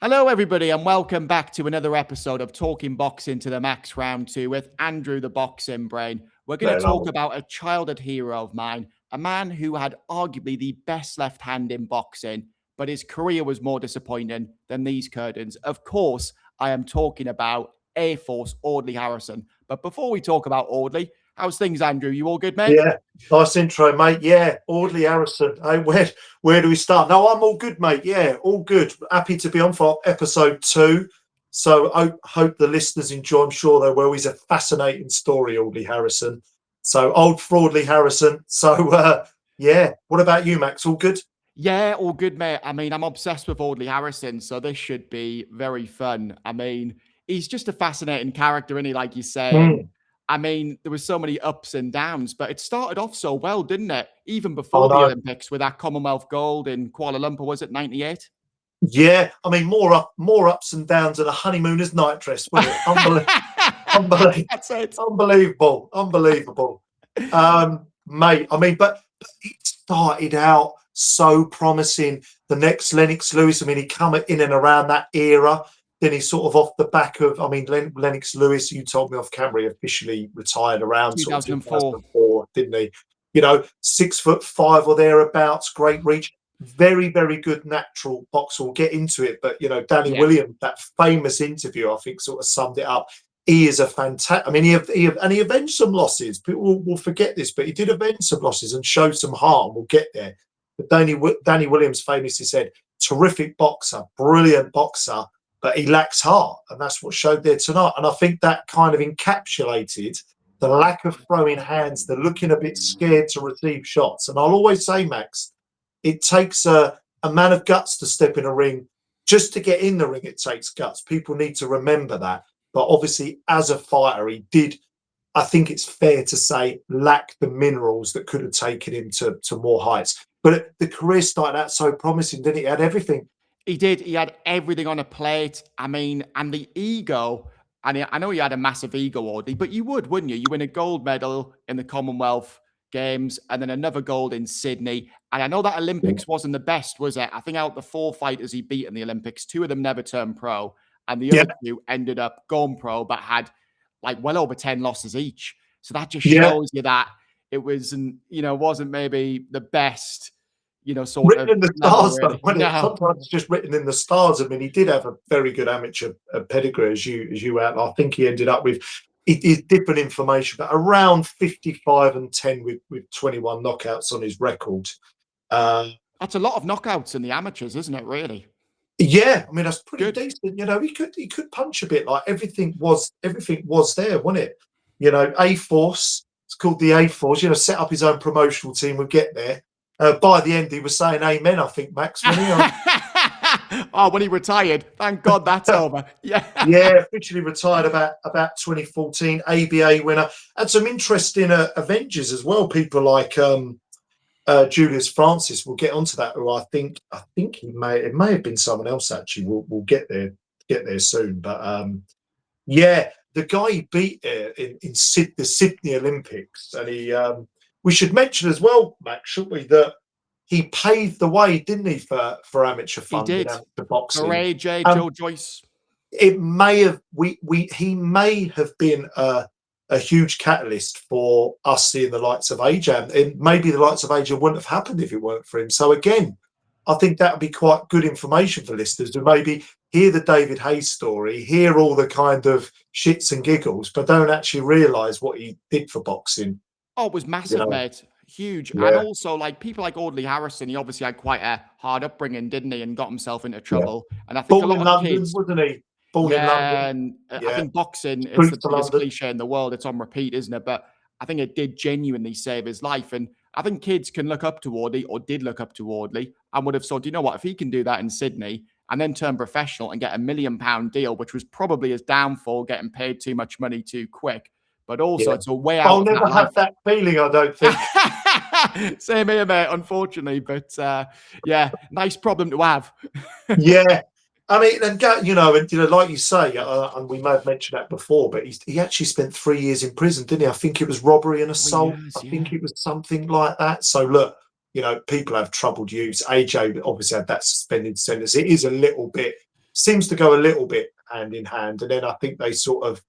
Hello, everybody, and welcome back to another episode of Talking Boxing to the Max Round 2 with Andrew the Boxing Brain. We're going to talk about a childhood hero of mine, a man who had arguably the best left hand in boxing, but his career was more disappointing than these curtains. Of course, I am talking about A-Force Audley Harrison. But before we talk about Audley, how's things, Andrew? You all good, mate? Yeah, nice intro, mate. Yeah, Audley Harrison. Hey, where do we start? No, I'm all good, mate. Yeah, all good. Happy to be on for episode 2. So I hope the listeners enjoy. I'm sure they will. He's a fascinating story, Audley Harrison. So old for Audley Harrison. So yeah, what about you, Max? All good? Yeah, all good, mate. I mean, I'm obsessed with Audley Harrison, so this should be very fun. I mean, he's just a fascinating character, isn't he? Like you say, and I mean, there was so many ups and downs, but it started off so well, didn't it? Even before the Olympics with that Commonwealth gold in Kuala Lumpur, was it 98? Yeah, I mean, more ups and downs than a honeymooner's night dress, wasn't it? Unbelievable. That's it. Unbelievable. Mate, I mean, but it started out so promising. The next Lennox Lewis, I mean, he come in and around that era. Then he's sort of off the back of, I mean, Lennox Lewis, you told me off camera, he officially retired around 2004, didn't he? You know, 6'5" or thereabouts, great reach. Very, very good natural boxer. We'll get into it, but you know, Danny Williams, that famous interview, I think, sort of summed it up. He is a fantastic. I mean, he avenged some losses. People will forget this, but he did avenge some losses and show some heart. We'll get there. But Danny Williams famously said, "Terrific boxer, brilliant boxer, but he lacks heart," and that's what showed there tonight. And I think that kind of encapsulated the lack of throwing hands, the looking a bit scared to receive shots. And I'll always say, Max, it takes a man of guts to step in a ring. Just to get in the ring, it takes guts. People need to remember that. But obviously, as a fighter, he did, I think it's fair to say, lack the minerals that could have taken him to more heights. But the career started out so promising, didn't it? He had everything. He did. He had everything on a plate. I mean, and the ego. And I know he had a massive ego, Audley, but you would, wouldn't you? You win a gold medal in the Commonwealth Games and then another gold in Sydney. And I know that Olympics wasn't the best, was it? I think out the 4 fighters he beat in the Olympics, 2 of them never turned pro. And the other 2 ended up going pro, but had like well over 10 losses each. So that just shows you that it wasn't, wasn't maybe the best, sort written of in the stars, really. though. No. Sometimes it's just written in the stars. I mean, he did have a very good amateur pedigree, as you outlined. I think he ended up with different information, but around 55-10 with 21 knockouts on his record. That's a lot of knockouts in the amateurs, isn't it? Really? Yeah, I mean, that's pretty decent. You know, he could punch a bit. Like everything was there, wasn't it? You know, A-Force. It's called the A-Force. You know, set up his own promotional team. We'll get there. By the end, he was saying amen, I think, Max. Oh, when he retired. Thank God that's over. Yeah. Yeah, officially retired about 2014, ABA winner. And some interesting Avengers as well. People like Julius Francis. We'll get onto that, who I think it may have been someone else, actually. We'll get there soon. But yeah, the guy he beat in the Sydney Olympics, and we should mention as well, Max, shouldn't we, that he paved the way, didn't he, for amateur funding, amateur boxing? For AJ, Joe Joyce. It may have he may have been a huge catalyst for us seeing the likes of AJ. And maybe the likes of AJ wouldn't have happened if it weren't for him. So again, I think that would be quite good information for listeners to maybe hear the David Hayes story, hear all the kind of shits and giggles, but don't actually realise what he did for boxing. Oh, it was massive, mate. Huge. Yeah. And also, like, people like Audley Harrison, he obviously had quite a hard upbringing, didn't he? And got himself into trouble. Yeah. And I think Born a lot in of London, kids, wasn't he? Born in London. And I think boxing is the biggest cliche in the world. It's on repeat, isn't it? But I think it did genuinely save his life. And I think kids can look up to Audley, or did look up to Audley, and would have thought, you know what, if he can do that in Sydney and then turn professional and get $1 million deal, which was probably his downfall, getting paid too much money too quick. But also, it's a way out. I'll never have that feeling, I don't think. Same here, mate, unfortunately. But yeah, nice problem to have. Yeah. I mean, and like you say, and we may have mentioned that before, but he actually spent 3 years in prison, didn't he? I think it was robbery and assault. I think it was something like that. So look, people have troubled youths. AJ obviously had that suspended sentence. It is a little bit seems to go a little bit hand in hand. And then I think they sort of,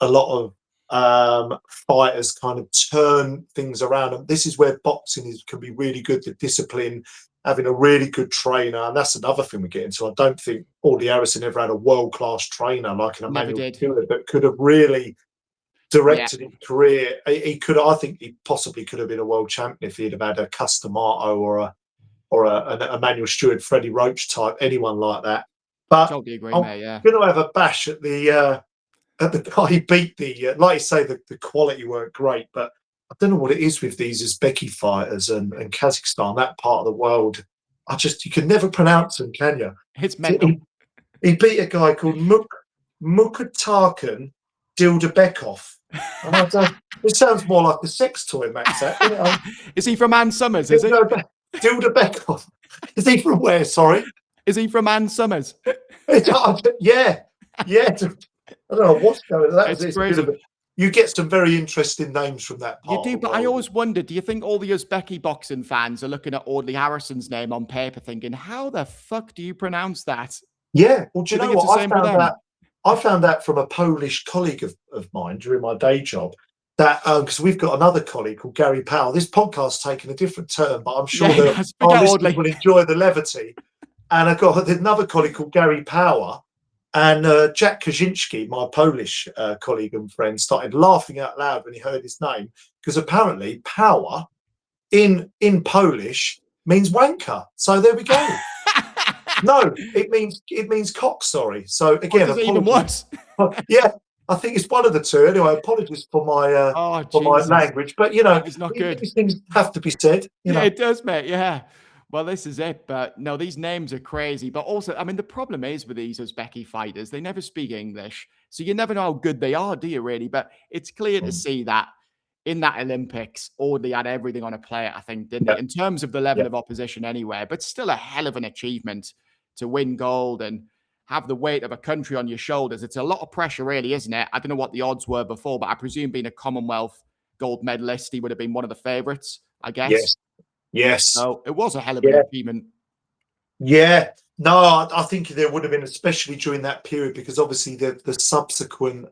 a lot of fighters kind of turn things around. And this is where boxing can be really good, the discipline, having a really good trainer. And that's another thing we get into. I don't think Audley Harrison ever had a world-class trainer like an Never Emmanuel did. Stewart that could have really Yeah, directed his career. He could, I think he possibly could have been a world champion if he'd have had a Customato or an Emmanuel Stewart, Freddie Roach type, anyone like that. But totally agree, I'm mate. Yeah. going to have a bash at the guy he beat. Like you say, the quality weren't great, but I don't know what it is with these Uzbeki fighters and Kazakhstan, that part of the world. You can never pronounce them, can you? It's mental. He beat a guy called Mukhtarkan Dildabekov. And it sounds more like a sex toy, Max. Is he from Ann Summers, is it? Dildabekov. Is he from where, sorry? Is he from Ann Summers? Yeah. I don't know what's going on. It's crazy. You get some very interesting names from that part. You do, but I always wonder, do you think all the Uzbeki boxing fans are looking at Audley Harrison's name on paper thinking, how the fuck do you pronounce that? Yeah. Well, do you know what? I found that from a Polish colleague of mine during my day job, that because we've got another colleague called Gary Powell. This podcast's taken a different turn, but I'm sure that our listeners will enjoy the levity. And I've got another colleague called Gary Power, and Jack Kaczynski, my Polish colleague and friend, started laughing out loud when he heard his name, because apparently power in Polish means wanker. So there we go. No, it means cock. Sorry. So again, even worse. Yeah, I think it's one of the two. Anyway, apologies for my my language, but it's not good. These things have to be said. You know? It does, mate. Yeah. Well, this is it. But no, these names are crazy. But also, I mean, the problem is with these Uzbeki fighters, they never speak English. So you never know how good they are, do you really? But it's clear to see that in that Olympics, Audley had everything on a plate, I think, didn't he? In terms of the level of opposition anywhere, but still a hell of an achievement to win gold and have the weight of a country on your shoulders. It's a lot of pressure, really, isn't it? I don't know what the odds were before, but I presume being a Commonwealth gold medalist, he would have been one of the favourites, I guess. Yes. So it was a hell of an achievement. Yeah. No, I think there would have been, especially during that period, because obviously the subsequent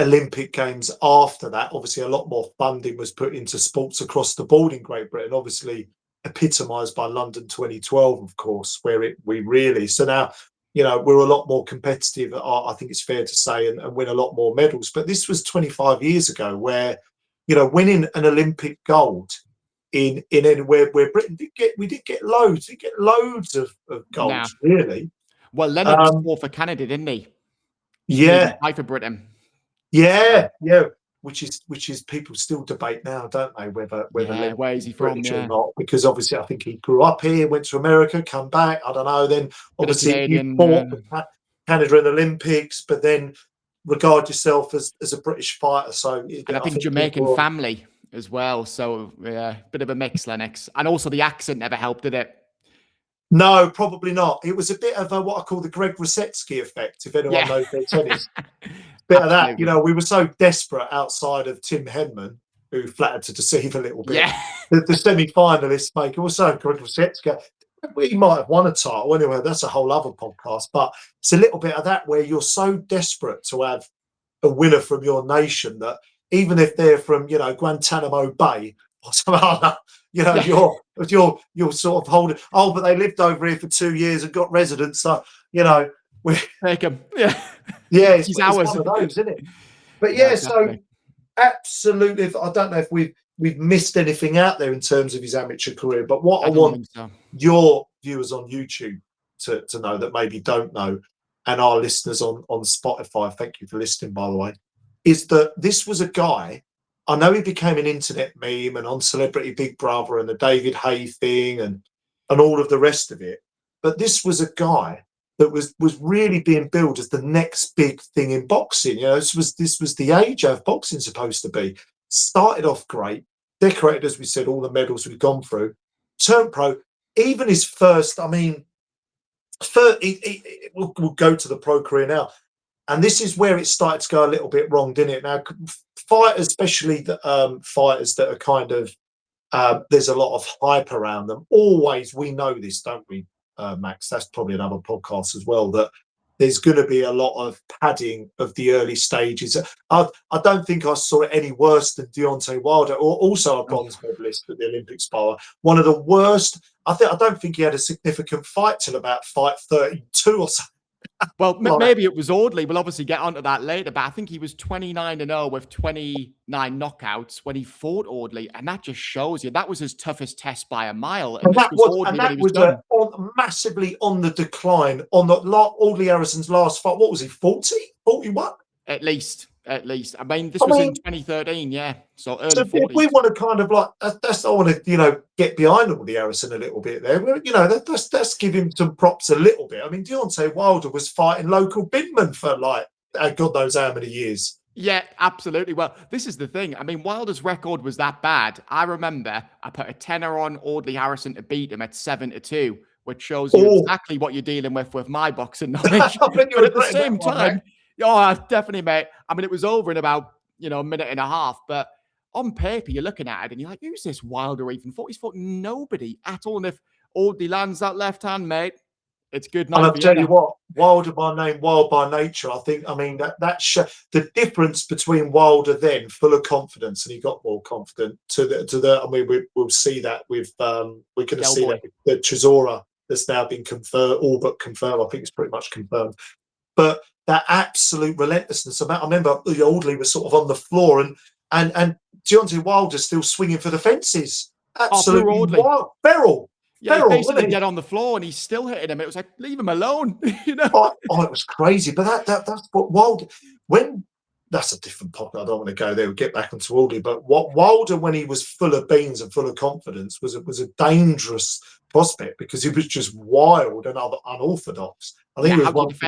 Olympic Games after that, obviously a lot more funding was put into sports across the board in Great Britain, obviously epitomised by London 2012, of course, where we really, so now, you know, we're a lot more competitive, I think it's fair to say, and win a lot more medals. But this was 25 years ago where, you know, winning an Olympic gold in anywhere where Britain did get loads of golds, really. Well, Leonard was fourth for Canada, didn't he? Yeah. High for Britain. Yeah. Which is people still debate now, don't they, whether where is he from, or not? Because obviously I think he grew up here, went to America, come back, I don't know. Then obviously you fought for Canada in the Olympics, but then regard yourself as a British fighter. So and I think Jamaican family as well. So yeah, bit of a mix, Lennox. And also the accent never helped, did it? No, probably not. It was a bit of what I call the Greg Rosetsky effect, if anyone knows their tennis. Bit of that, you know, we were so desperate outside of Tim Henman, who flattered to deceive a little bit. Yeah. The semi-finalists make also Greg Rosetsky. He might have won a title anyway. That's a whole other podcast. But it's a little bit of that where you're so desperate to have a winner from your nation that even if they're from, you know, Guantanamo Bay or something like that, you know, you're sort of holding. Oh, but they lived over here for 2 years and got residence. So, you know, we take them. Yeah. Yeah, it's one of those, isn't it? But yeah, so absolutely. I don't know if we've missed anything out there in terms of his amateur career, but what I want your viewers on YouTube to know that maybe don't know, and our listeners on Spotify, thank you for listening, by the way, is that this was a guy. I know he became an internet meme and on Celebrity Big Brother and the David Hay thing and all of the rest of it, but this was a guy that was really being billed as the next big thing in boxing. You know, this was the age of boxing supposed to be. Started off great, decorated, as we said, all the medals we've gone through, turned pro. Even his first, I mean, we'll go to the pro career now. And this is where it started to go a little bit wrong, didn't it? Now, fighters, especially fighters that are kind of, there's a lot of hype around them. Always, we know this, don't we, Max? That's probably another podcast as well, that there's going to be a lot of padding of the early stages. I don't think I saw it any worse than Deontay Wilder, or also a bronze medalist at the Olympics bar. One of the worst. I don't think he had a significant fight till about fight 32 or something. Well, maybe it was Audley. We'll obviously get onto that later, but I think he was 29-0 with 29 knockouts when he fought Audley, and that just shows you that was his toughest test by a mile. And this was Audley when he was done. Massively on the decline. On the Audley Harrison's last fight, what was he? 40, 41? At least. I mean, this was in 2013, yeah. So early 40s. If we want to kind of like, that's I want to, get behind Audley Harrison a little bit there. Let's give him some props a little bit. I mean, Deontay Wilder was fighting local bidmen for like, God knows how many years. Yeah, absolutely. Well, this is the thing. I mean, Wilder's record was that bad. I remember I put a tenner on Audley Harrison to beat him at 7-2, which shows you exactly what you're dealing with my boxing knowledge. But at the same time, definitely, mate. I mean, it was over in about, a minute and a half. But on paper, you're looking at it and you're like, who's this Wilder even fought? He's fought nobody at all. And if Audley lands that left hand, mate, it's good night. And I'll tell you what, Wilder by name, wild by nature. I mean, the difference between Wilder then, full of confidence, and he got more confident to the. I mean, we'll see that with we're going to see that with the Chisora that's now been confirmed, all but confirmed. I think it's pretty much confirmed. But that absolute relentlessness. I remember Audley was sort of on the floor, and Deontay Wilder still swinging for the fences. Absolutely wild, feral. Yeah, he basically get on the floor and he's still hitting him. It was like, leave him alone. It was crazy. But that's what Wilder, that's a different topic. I don't want to go there. We'll get back onto Audley. But what Wilder, when he was full of beans and full of confidence, was a dangerous prospect because he was just wild and unorthodox. I think it was once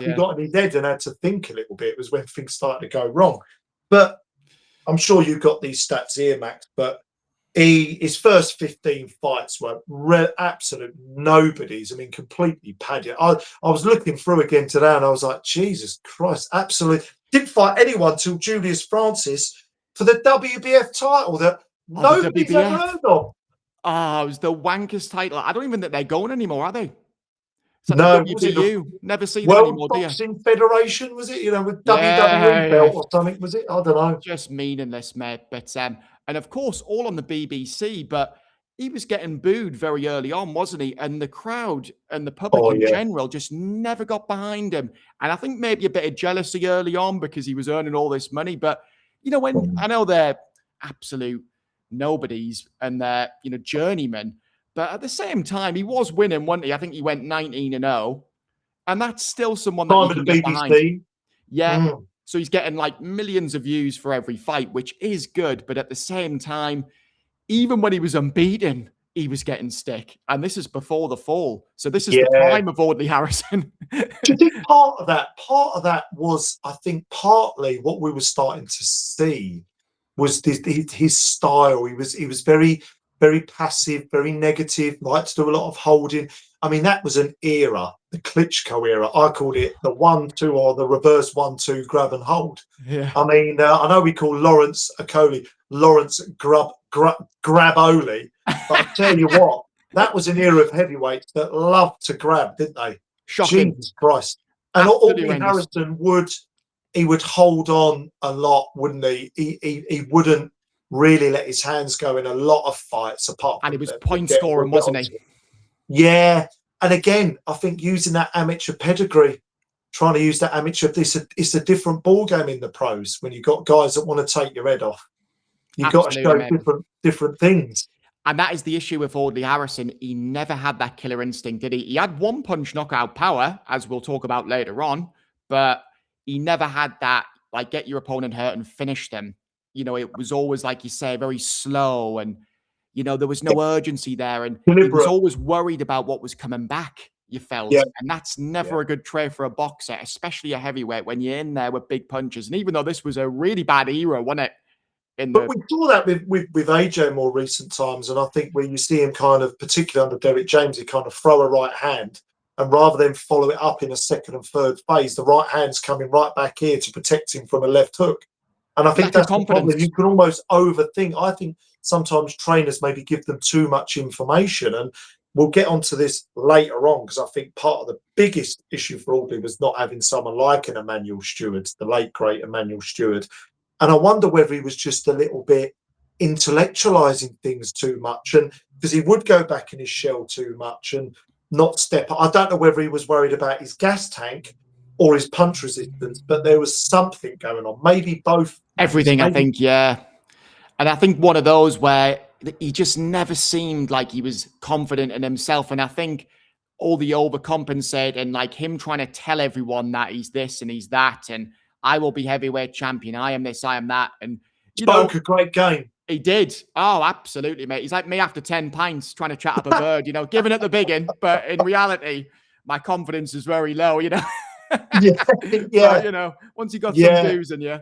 he got in his head and had to think a little bit, it was when things started to go wrong. But I'm sure you've got these stats here, Max, but his first 15 fights were absolute nobodies. I mean, completely padded. I was looking through again today and I was like, Jesus Christ, absolutely. Didn't fight anyone till Julius Francis for the WBF title that nobody's ever heard of. It was the wankest title. I don't even think they're going anymore, are they? Like no, WBU. Never see them anymore, do you? Boxing Federation, was it? With WWE belt or something, was it? I don't know. Just meaningless, mate. But and of course, all on the BBC, but he was getting booed very early on, wasn't he? And the crowd and the public in general just never got behind him. And I think maybe a bit of jealousy early on because he was earning all this money. But, when I know they're absolute nobodies and they're, journeymen, but at the same time, he was winning, wasn't he? I think he went 19-0. And that's still someone that you can get behind. Yeah. So he's getting like millions of views for every fight, which is good. But at the same time, even when he was unbeaten, he was getting stick. And this is before the fall. So this is the prime of Audley Harrison. Do you think part of that was, I think, partly what we were starting to see was his style. He was very, very passive, very negative, liked to do a lot of holding. I mean, that was an era, the Klitschko era. I called it the 1-2 or the reverse 1-2 grab and hold. Yeah. I mean, I know we call Lawrence Okoli Lawrence Graboli, but I tell you what, that was an era of heavyweights that loved to grab, didn't they? Shocking. Jesus Christ. And Audley Harrison would hold on a lot, wouldn't he? He wouldn't really let his hands go in a lot of fights apart from. And he was point scoring, wasn't he? Yeah. And again, I think using that amateur pedigree, trying to use that amateur, it's a different ball game in the pros when you've got guys that want to take your head off. You've got to show different things. And that is the issue with Audley Harrison. He never had that killer instinct, did he? He had one punch knockout power, as we'll talk about later on, but he never had that, like, get your opponent hurt and finish them. It was always, like you say, very slow and, there was no urgency there. And he was always worried about what was coming back, you felt. Yeah. And that's never a good trait for a boxer, especially a heavyweight, when you're in there with big punches. And even though this was a really bad era, wasn't it? But we saw that with AJ more recent times. And I think where you see him kind of, particularly under Derek James, he kind of throw a right hand. And rather than follow it up in a second and third phase, the right hand's coming right back here to protect him from a left hook. And I think that's the problem. You can almost overthink. I think sometimes trainers maybe give them too much information. And we'll get onto this later on because I think part of the biggest issue for Audley was not having someone like an Emmanuel Stewart, the late great Emmanuel Stewart. And I wonder whether he was just a little bit intellectualizing things too much, and because he would go back in his shell too much and not step up. I don't know whether he was worried about his gas tank or his punch resistance, but there was something going on. Maybe both. Everything, I think, yeah. And I think one of those where he just never seemed like he was confident in himself. And I think all the overcompensate and like him trying to tell everyone that he's this and he's that, and I will be heavyweight champion. I am this, I am that. And you know, Spoke a great game. he did. Oh, absolutely, mate. He's like me after 10 pints trying to chat up a bird, you know, giving it the big one. But in reality, my confidence is very low, you know. Yeah. But, you know, once you got some booze in you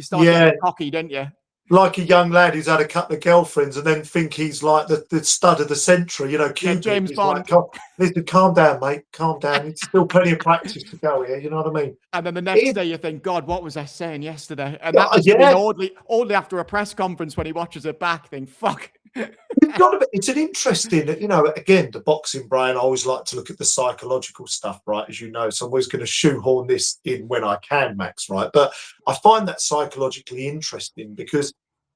start getting cocky, don't you? Like a young lad who's had a couple of girlfriends and then think he's like the stud of the century, you know, Cupid. James Bond. Like, listen, calm down, mate. Calm down. It's still plenty of practice to go here, you know what I mean? And then the next day you think, God, what was I saying yesterday? And that was Audley after a press conference when he watches it back, think, fuck. It's an interesting, you know, again, the boxing brain, I always like to look at the psychological stuff, right? As you know, so I'm always going to shoehorn this in when I can, Max, right? But I find that psychologically interesting because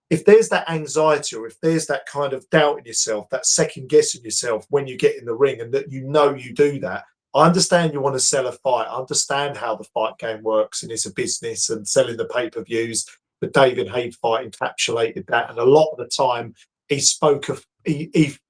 if there's that anxiety or if there's that kind of doubt in yourself, that second guessing yourself when you get in the ring and that you know you do that, I understand you want to sell a fight. I understand how the fight game works and it's a business and selling the pay-per-views. The David Haye fight encapsulated that. And a lot of the time, he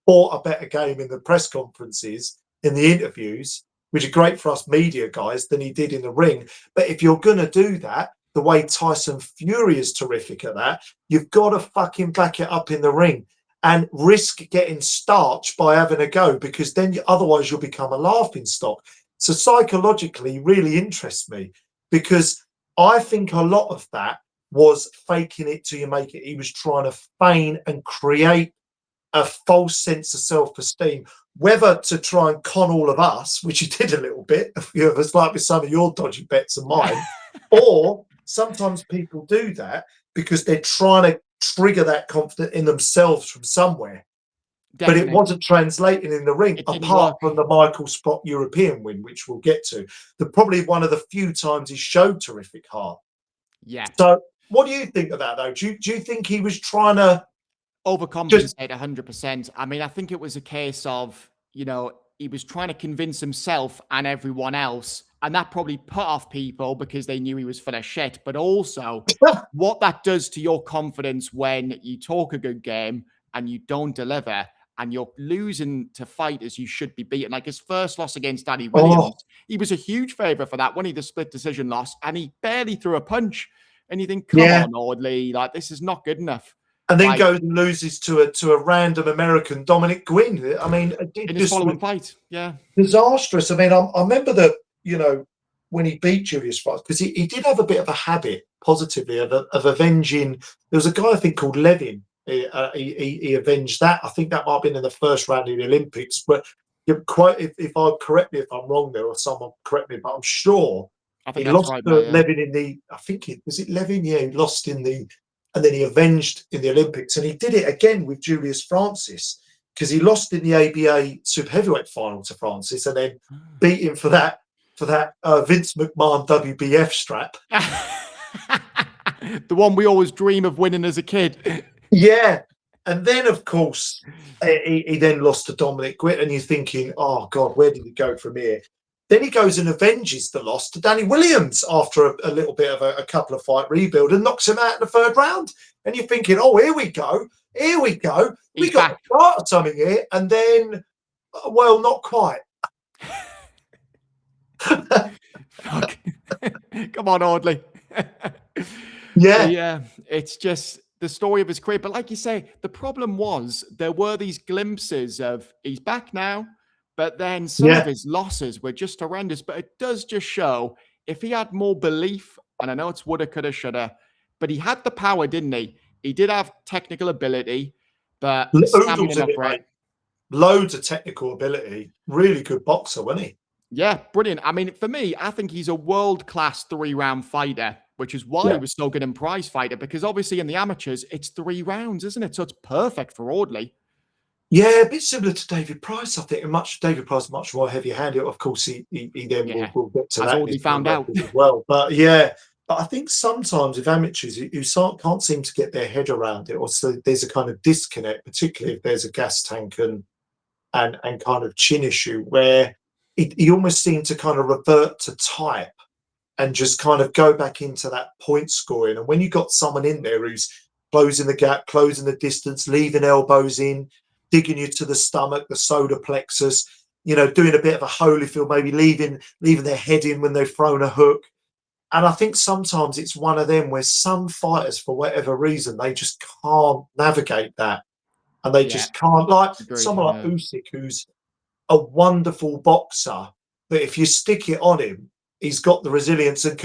fought a better game in the press conferences, in the interviews, which are great for us media guys, than he did in the ring. But if you're going to do that, the way Tyson Fury is terrific at that, you've got to fucking back it up in the ring and risk getting starched by having a go, because then otherwise you'll become a laughing stock. So psychologically, really interests me, because I think a lot of that was faking it till you make it. He was trying to feign and create a false sense of self-esteem, whether to try and con all of us, which he did a little bit, a few of us, like with some of your dodgy bets and mine, or sometimes people do that because they're trying to trigger that confidence in themselves from somewhere. Definitely. But it wasn't translating in the ring, apart from the Michael Sprott European win, which we'll get to. Probably one of the few times he showed terrific heart. Yeah. So what do you think of that, though? Do you think he was trying to overcompensate 100%? I mean, I think it was a case of, you know, he was trying to convince himself and everyone else, and that probably put off people because they knew he was full of shit. But also, what that does to your confidence when you talk a good game and you don't deliver, and you're losing to fighters you should be beating. Like his first loss against Danny Williams, he was a huge favourite for that when he the split decision loss, and he barely threw a punch. And you think, come on, Audley, like this is not good enough. And then goes and loses to a random American, Dominic Gwynn. I mean, in his following fight, disastrous. I mean, I remember that, you know, when he beat Julius Fox, because he did have a bit of a habit, positively, of avenging. There was a guy I think called Levin. He avenged that. I think that might have been in the first round of the Olympics. But if I correct me if I'm wrong there, or someone correct me, but I'm sure he lost to Levin in the. I think was it Levin? Yeah, he lost in the. And then he avenged in the Olympics, and he did it again with Julius Francis, because he lost in the ABA super heavyweight final to Francis, and then beat him for that Vince McMahon WBF strap. The one we always dream of winning as a kid. Yeah. And then, of course, he then lost to Dominic Gwynn, and you're thinking, oh, God, where did he go from here? Then he goes and avenges the loss to Danny Williams after a little bit of a couple of fight rebuild, and knocks him out in the third round. And you're thinking, oh, here we go. We got to start something here. And then, well, not quite. Fuck. Come on, Audley. Yeah. It's just the story of his career. But like you say, the problem was there were these glimpses of he's back now. But then some of his losses were just horrendous. But it does just show if he had more belief, and I know it's woulda, coulda, shoulda, but he had the power, didn't he? He did have technical ability, but loads of technical ability. Really good boxer, wasn't he? Yeah, brilliant. I mean, for me, I think he's a world-class 3-round fighter, which is why he was so good in prize fighter, because obviously in the amateurs, it's 3 rounds, isn't it? So it's perfect for Audley. Yeah, a bit similar to David Price, I think. And David Price much more heavy-handed. Of course, he then Yeah, will get to as that in his Audley current found out. record as well. But yeah, but I think sometimes with amateurs who can't seem to get their head around it, or so there's a kind of disconnect, particularly if there's a gas tank and kind of chin issue, where he almost seemed to kind of revert to type and just kind of go back into that point scoring. And when you got someone in there who's closing the gap, closing the distance, leaving elbows in, digging you to the stomach, the solar plexus, doing a bit of a Holyfield, maybe leaving their head in when they've thrown a hook. And I think sometimes it's one of them where some fighters, for whatever reason, they just can't navigate that. And they Yeah, just can't, like agreed. someone like Yeah. Usyk, who's a wonderful boxer, but if you stick it on him, he's got the resilience and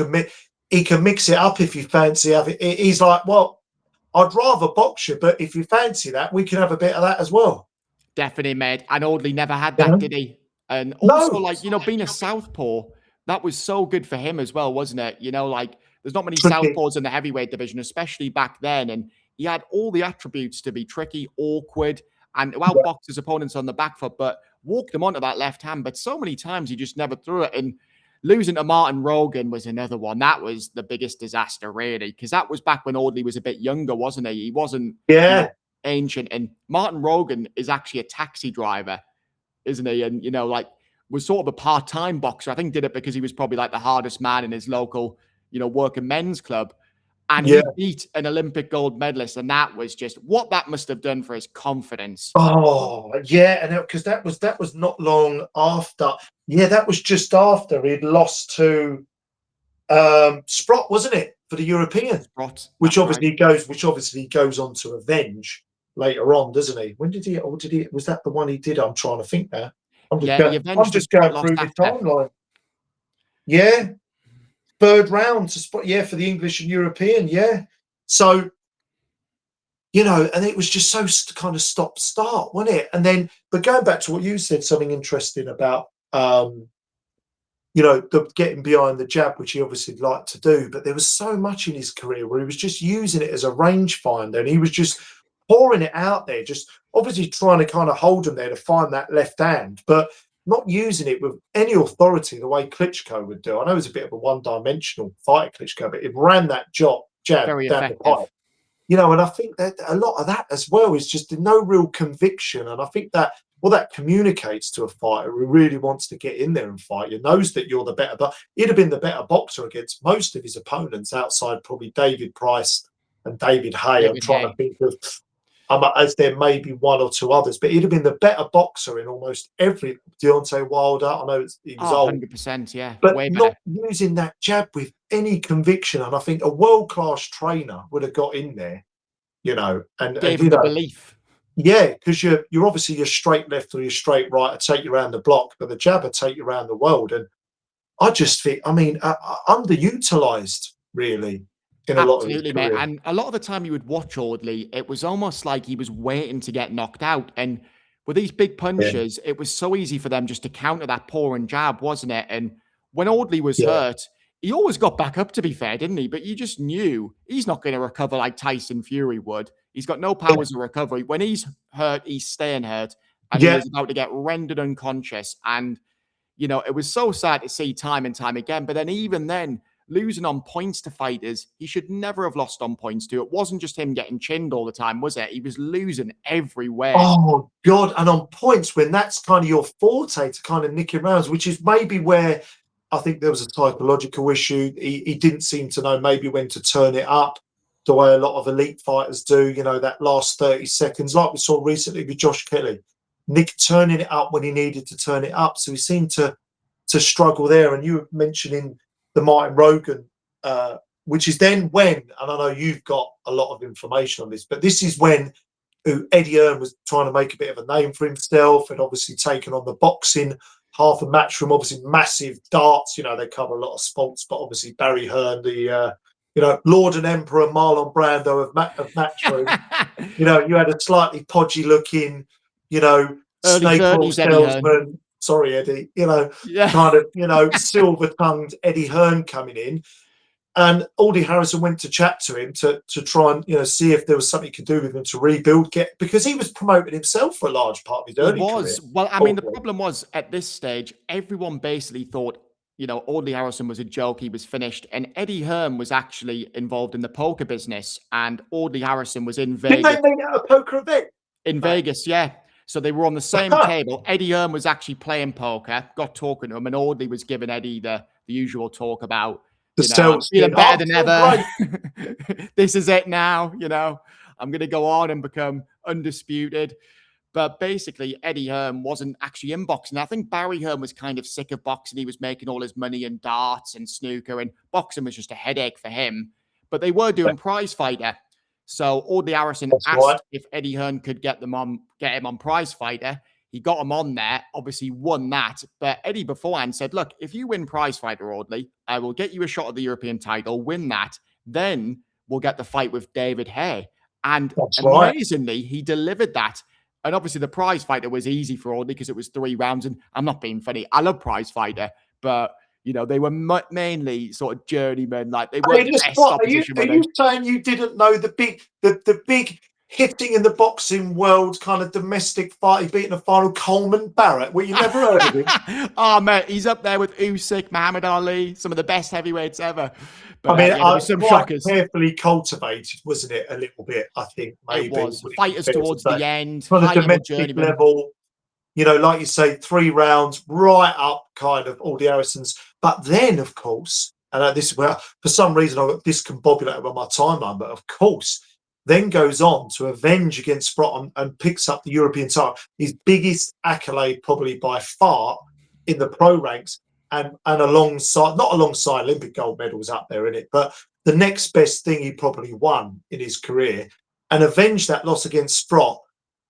he can mix it up if you fancy having it. He's like, well, I'd rather box you, but if you fancy that, we can have a bit of that as well. Definitely, mate. And Audley never had You that, know? did he? And also, No, like, being a southpaw, that was so good for him as well, wasn't it? Like, there's not many tricky. southpaws in the heavyweight division, especially back then. And he had all the attributes to be tricky, awkward, and to Yeah. outbox his opponents on the back foot, but walked them onto that left hand. But so many times he just never threw it. And losing to Martin Rogan was another one. That was the biggest disaster, really, because that was back when Audley was a bit younger, wasn't he? He wasn't, Yeah. ancient. And Martin Rogan is actually a taxi driver, isn't he? And like was sort of a part-time boxer. I think did it because he was probably like the hardest man in his local, working men's club. And Yeah. he beat an Olympic gold medalist, and that was just what that must have done for his confidence. Oh, yeah. And because that was not long after. Yeah, that was just after he'd lost to Sprott, wasn't it, for the European? Sprott, which that's right. obviously goes which obviously goes on to avenge later on, doesn't he? When did he, or did he, was that the one he did? I'm trying to think now. Yeah, he I'm avenged the just Sprott going loss through the after. timeline. Yeah, third round to spot, yeah, for the English and European, yeah. So, and it was just so kind of stop start, wasn't it? And then, but going back to what you said, something interesting about the getting behind the jab, which he obviously liked to do, but there was so much in his career where he was just using it as a rangefinder, and he was just pouring it out there, just obviously trying to kind of hold him there to find that left hand, but not using it with any authority the way Klitschko would do. I know it was a bit of a one-dimensional fighter, Klitschko, but it ran that jab Very down the pipe. effective. And I think that a lot of that as well is just no real conviction. And I think that that communicates to a fighter who really wants to get in there and fight. You knows that you're the better, but he'd have been the better boxer against most of his opponents outside probably David Price and David Hay. I'm David trying to Hay. think of, as there may be one or two others, but he'd have been the better boxer in almost every. Deontay Wilder, I know he was Oh, old, 100%. Yeah, but way better. not using that jab with any conviction. And I think a world-class trainer would have got in there, and Gave him the belief. yeah, because you're obviously your straight left or your straight right to take you around the block, but the jab will take you around the world. And I just think, underutilized really in a lot of his Absolutely, mate. career. And a lot of the time you would watch Audley, it was almost like he was waiting to get knocked out. And with these big Yeah, punches, it was so easy for them just to counter that pouring jab, wasn't it? And when Audley was yeah, hurt, he always got back up, to be fair, didn't he? But you just knew he's not going to recover like Tyson Fury would. He's got no yeah, powers of recovery. When he's hurt, he's staying hurt. And he yeah. was about to get rendered unconscious. And it was so sad to see time and time again. But then, even then, losing on points to fighters he should never have lost on points to. It wasn't just him getting chinned all the time, was it? He was losing everywhere. Oh God! And on points when that's kind of your forte to kind of nick him rounds, which is maybe where I think there was a psychological issue. He didn't seem to know maybe when to turn it up the way a lot of elite fighters do. That last 30 seconds, like we saw recently with Josh Kelly, Nick turning it up when he needed to turn it up. So he seemed to struggle there. And you were mentioning the Martin Rogan, which is then when, and I know you've got a lot of information on this, but this is when Eddie Hearn was trying to make a bit of a name for himself and obviously taken on the boxing half a matchroom, obviously massive darts. They cover a lot of sports, but obviously Barry Hearn, the Lord and Emperor Marlon Brando of matchroom. You had a slightly podgy looking, Early snake oil 30s, Eddie Hearn. salesman. Sorry, Eddie. Yeah. Kind of, silver tongued Eddie Hearn coming in. And Audley Harrison went to chat to him to try and, you know, see if there was something he could do with him to rebuild, because he was promoting himself for a large part of his He early career. was. Well, I mean, the Audley. problem was at this stage, everyone basically thought, you know, Audley Harrison was a joke. He was finished. And Eddie Hearn was actually involved in the poker business. And Audley Harrison was in Didn't Vegas. they meet at a poker event? In Vegas, yeah. So they were on the same table. Eddie Hearn was actually playing poker, got talking to him, and Audley was giving Eddie the usual talk about, The you know, I'm sales feeling thing. better Oh, than feel ever. This is it now, you know. I'm going to go on and become undisputed. But basically, Eddie Hearn wasn't actually in boxing. I think Barry Hearn was kind of sick of boxing. He was making all his money in darts and snooker, and boxing was just a headache for him. But they were doing prize fighter. So Audley Harrison That's asked right. if Eddie Hearn could get him on prize fighter. He got him on there, obviously won that. But Eddie beforehand said, look, if you win prize fighter, Audley, I will get you a shot at the European title, win that. Then we'll get the fight with David Hay. And That's right. amazingly, he delivered that. And obviously the prize fighter was easy for Audley because it was 3 rounds. And I'm not being funny. I love prize fighter, but you know, they were mainly sort of journeymen. Like they weren't the best opposition. Are you saying you didn't know the big hitting in the boxing world kind of domestic fight he beat in the final, Coleman Barrett? Well, you never heard of him? Oh, mate, he's up there with Usyk, Muhammad Ali, some of the best heavyweights ever. But, I mean, yeah, there were some shockers. Carefully cultivated, wasn't it? A little bit, I think. Maybe It was fighters towards the end, from the high-level domestic journeyman level. You know, like you say, 3 rounds, right up kind of all the Harrisons. But then, of course, and this is where, for some reason, I got discombobulated by my timeline, but of course, then goes on to avenge against Sprott and picks up the European title. His biggest accolade, probably by far, in the pro ranks, and alongside, not alongside Olympic gold medals up there in it, but the next best thing he probably won in his career, and avenged that loss against Sprott.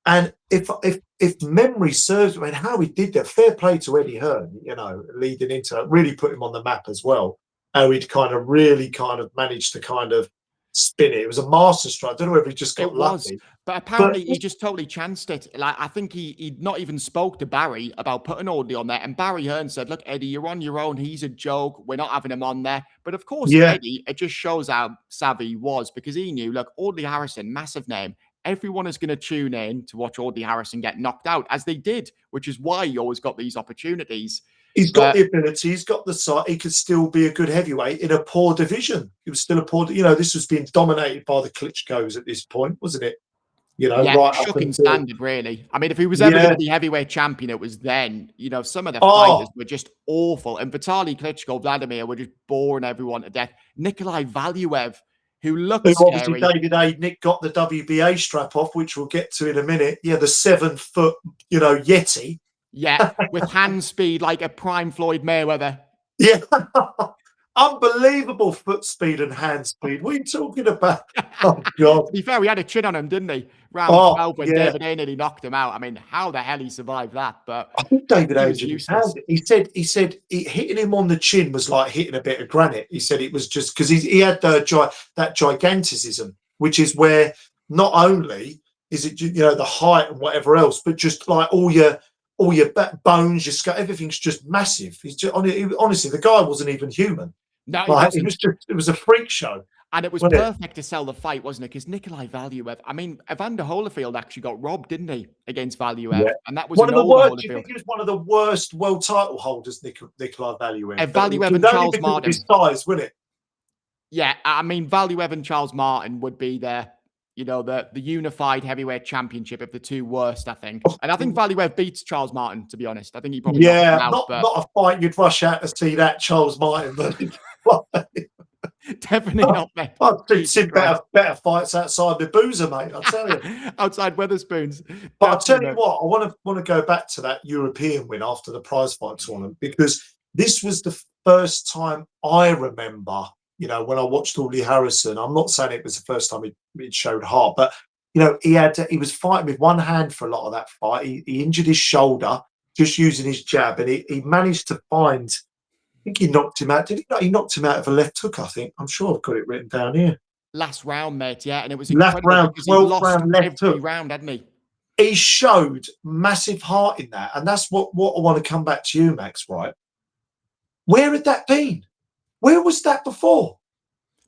And if memory serves, I mean, how he did that, fair play to Eddie Hearn, you know, leading into it, really put him on the map as well. How he'd kind of really kind of managed to kind of spin it. It was a masterstroke. I don't know whether he just got lucky. But apparently he just totally chanced it. Like, I think he'd not even spoke to Barry about putting Audley on there. And Barry Hearn said, look, Eddie, you're on your own. He's a joke. We're not having him on there. But of course, Eddie, it just shows how savvy he was, because he knew, look, Audley Harrison, massive name. Everyone is going to tune in to watch Audley Harrison get knocked out, as they did, which is why he always got these opportunities. He's got the ability, he's got the size, he could still be a good heavyweight in a poor division. It was still a poor, you know, this was being dominated by the Klitschko's at this point, wasn't it? You know, yeah, right shocking standard, really. I mean, if he was ever going to be heavyweight champion, it was then. You know, some of the fighters were just awful. And Vitaly Klitschko, Vladimir, were just boring everyone to death. Nikolai Valuev, who looked scary. Obviously, David A. Nick got the WBA strap off, which we'll get to in a minute. Yeah, the 7-foot, you know, Yeti. Yeah, with hand speed like a prime Floyd Mayweather. Yeah. Unbelievable foot speed and hand speed. What are you talking about? Oh, God. To be fair, he had a chin on him, didn't he? Round 12 when David A. nearly knocked him out. I mean, how the hell he survived that? But I think David A. was useless. He said hitting him on the chin was like hitting a bit of granite. He said it was just because he had that giganticism, which is where not only is it, you know, the height and whatever else, but just like all your bones, your skull, everything's just massive. He's just, honestly, the guy wasn't even human. No, like, it was a freak show. And it was perfect to sell the fight, wasn't it? Because Nikolai Valuev, I mean, Evander Holyfield actually got robbed, didn't he, against Valuev? Yeah. And that was one of the worst. Do you think he was one of the worst world title holders, Nikolai Valuev? Valuev and Charles Martin. His size, wouldn't it? Yeah, I mean, Valuev and Charles Martin would be the unified heavyweight championship of the two worst, I think. And I think Valuev beats Charles Martin, to be honest. I think he probably not a fight you'd rush out to see that Charles Martin. Definitely not, mate. I've seen better fights outside the boozer, mate. I'll tell you. Outside Weatherspoons. But I'll tell you what, I want to go back to that European win after the prize fight tournament, because this was the first time I remember, you know, when I watched Audley Harrison. I'm not saying it was the first time he showed heart, but you know, he was fighting with one hand for a lot of that fight. He injured his shoulder just using his jab, and he managed to find. I think he knocked him out. Did he not? He knocked him out of a left hook, I think. I'm sure I've got it written down here. Last round, mate, yeah. And it was last round, 12th round, left hook. Round, hadn't he? He showed massive heart in that. And that's what I want to come back to you, Max, right? Where had that been? Where was that before?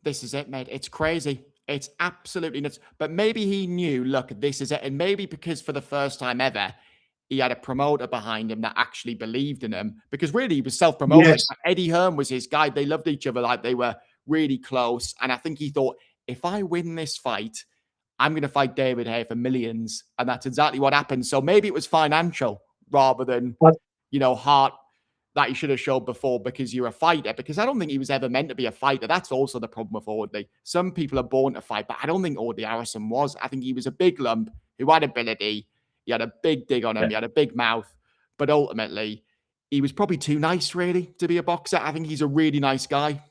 This is it, mate. It's crazy. It's absolutely nuts. But maybe he knew, look, this is it. And maybe because for the first time ever, he had a promoter behind him that actually believed in him. Because really, he was self-promoting. Yes. Eddie Hearn was his guy. They loved each other. Like they were really close. And I think he thought, if I win this fight, I'm going to fight David Haye for millions. And that's exactly what happened. So maybe it was financial rather than, heart that he should have showed before because you're a fighter. Because I don't think he was ever meant to be a fighter. That's also the problem with Audley. Some people are born to fight, but I don't think Audley Harrison was. I think he was a big lump who had ability. He had a big dig on him. Yeah. He had a big mouth. But ultimately, he was probably too nice, really, to be a boxer. I think he's a really nice guy.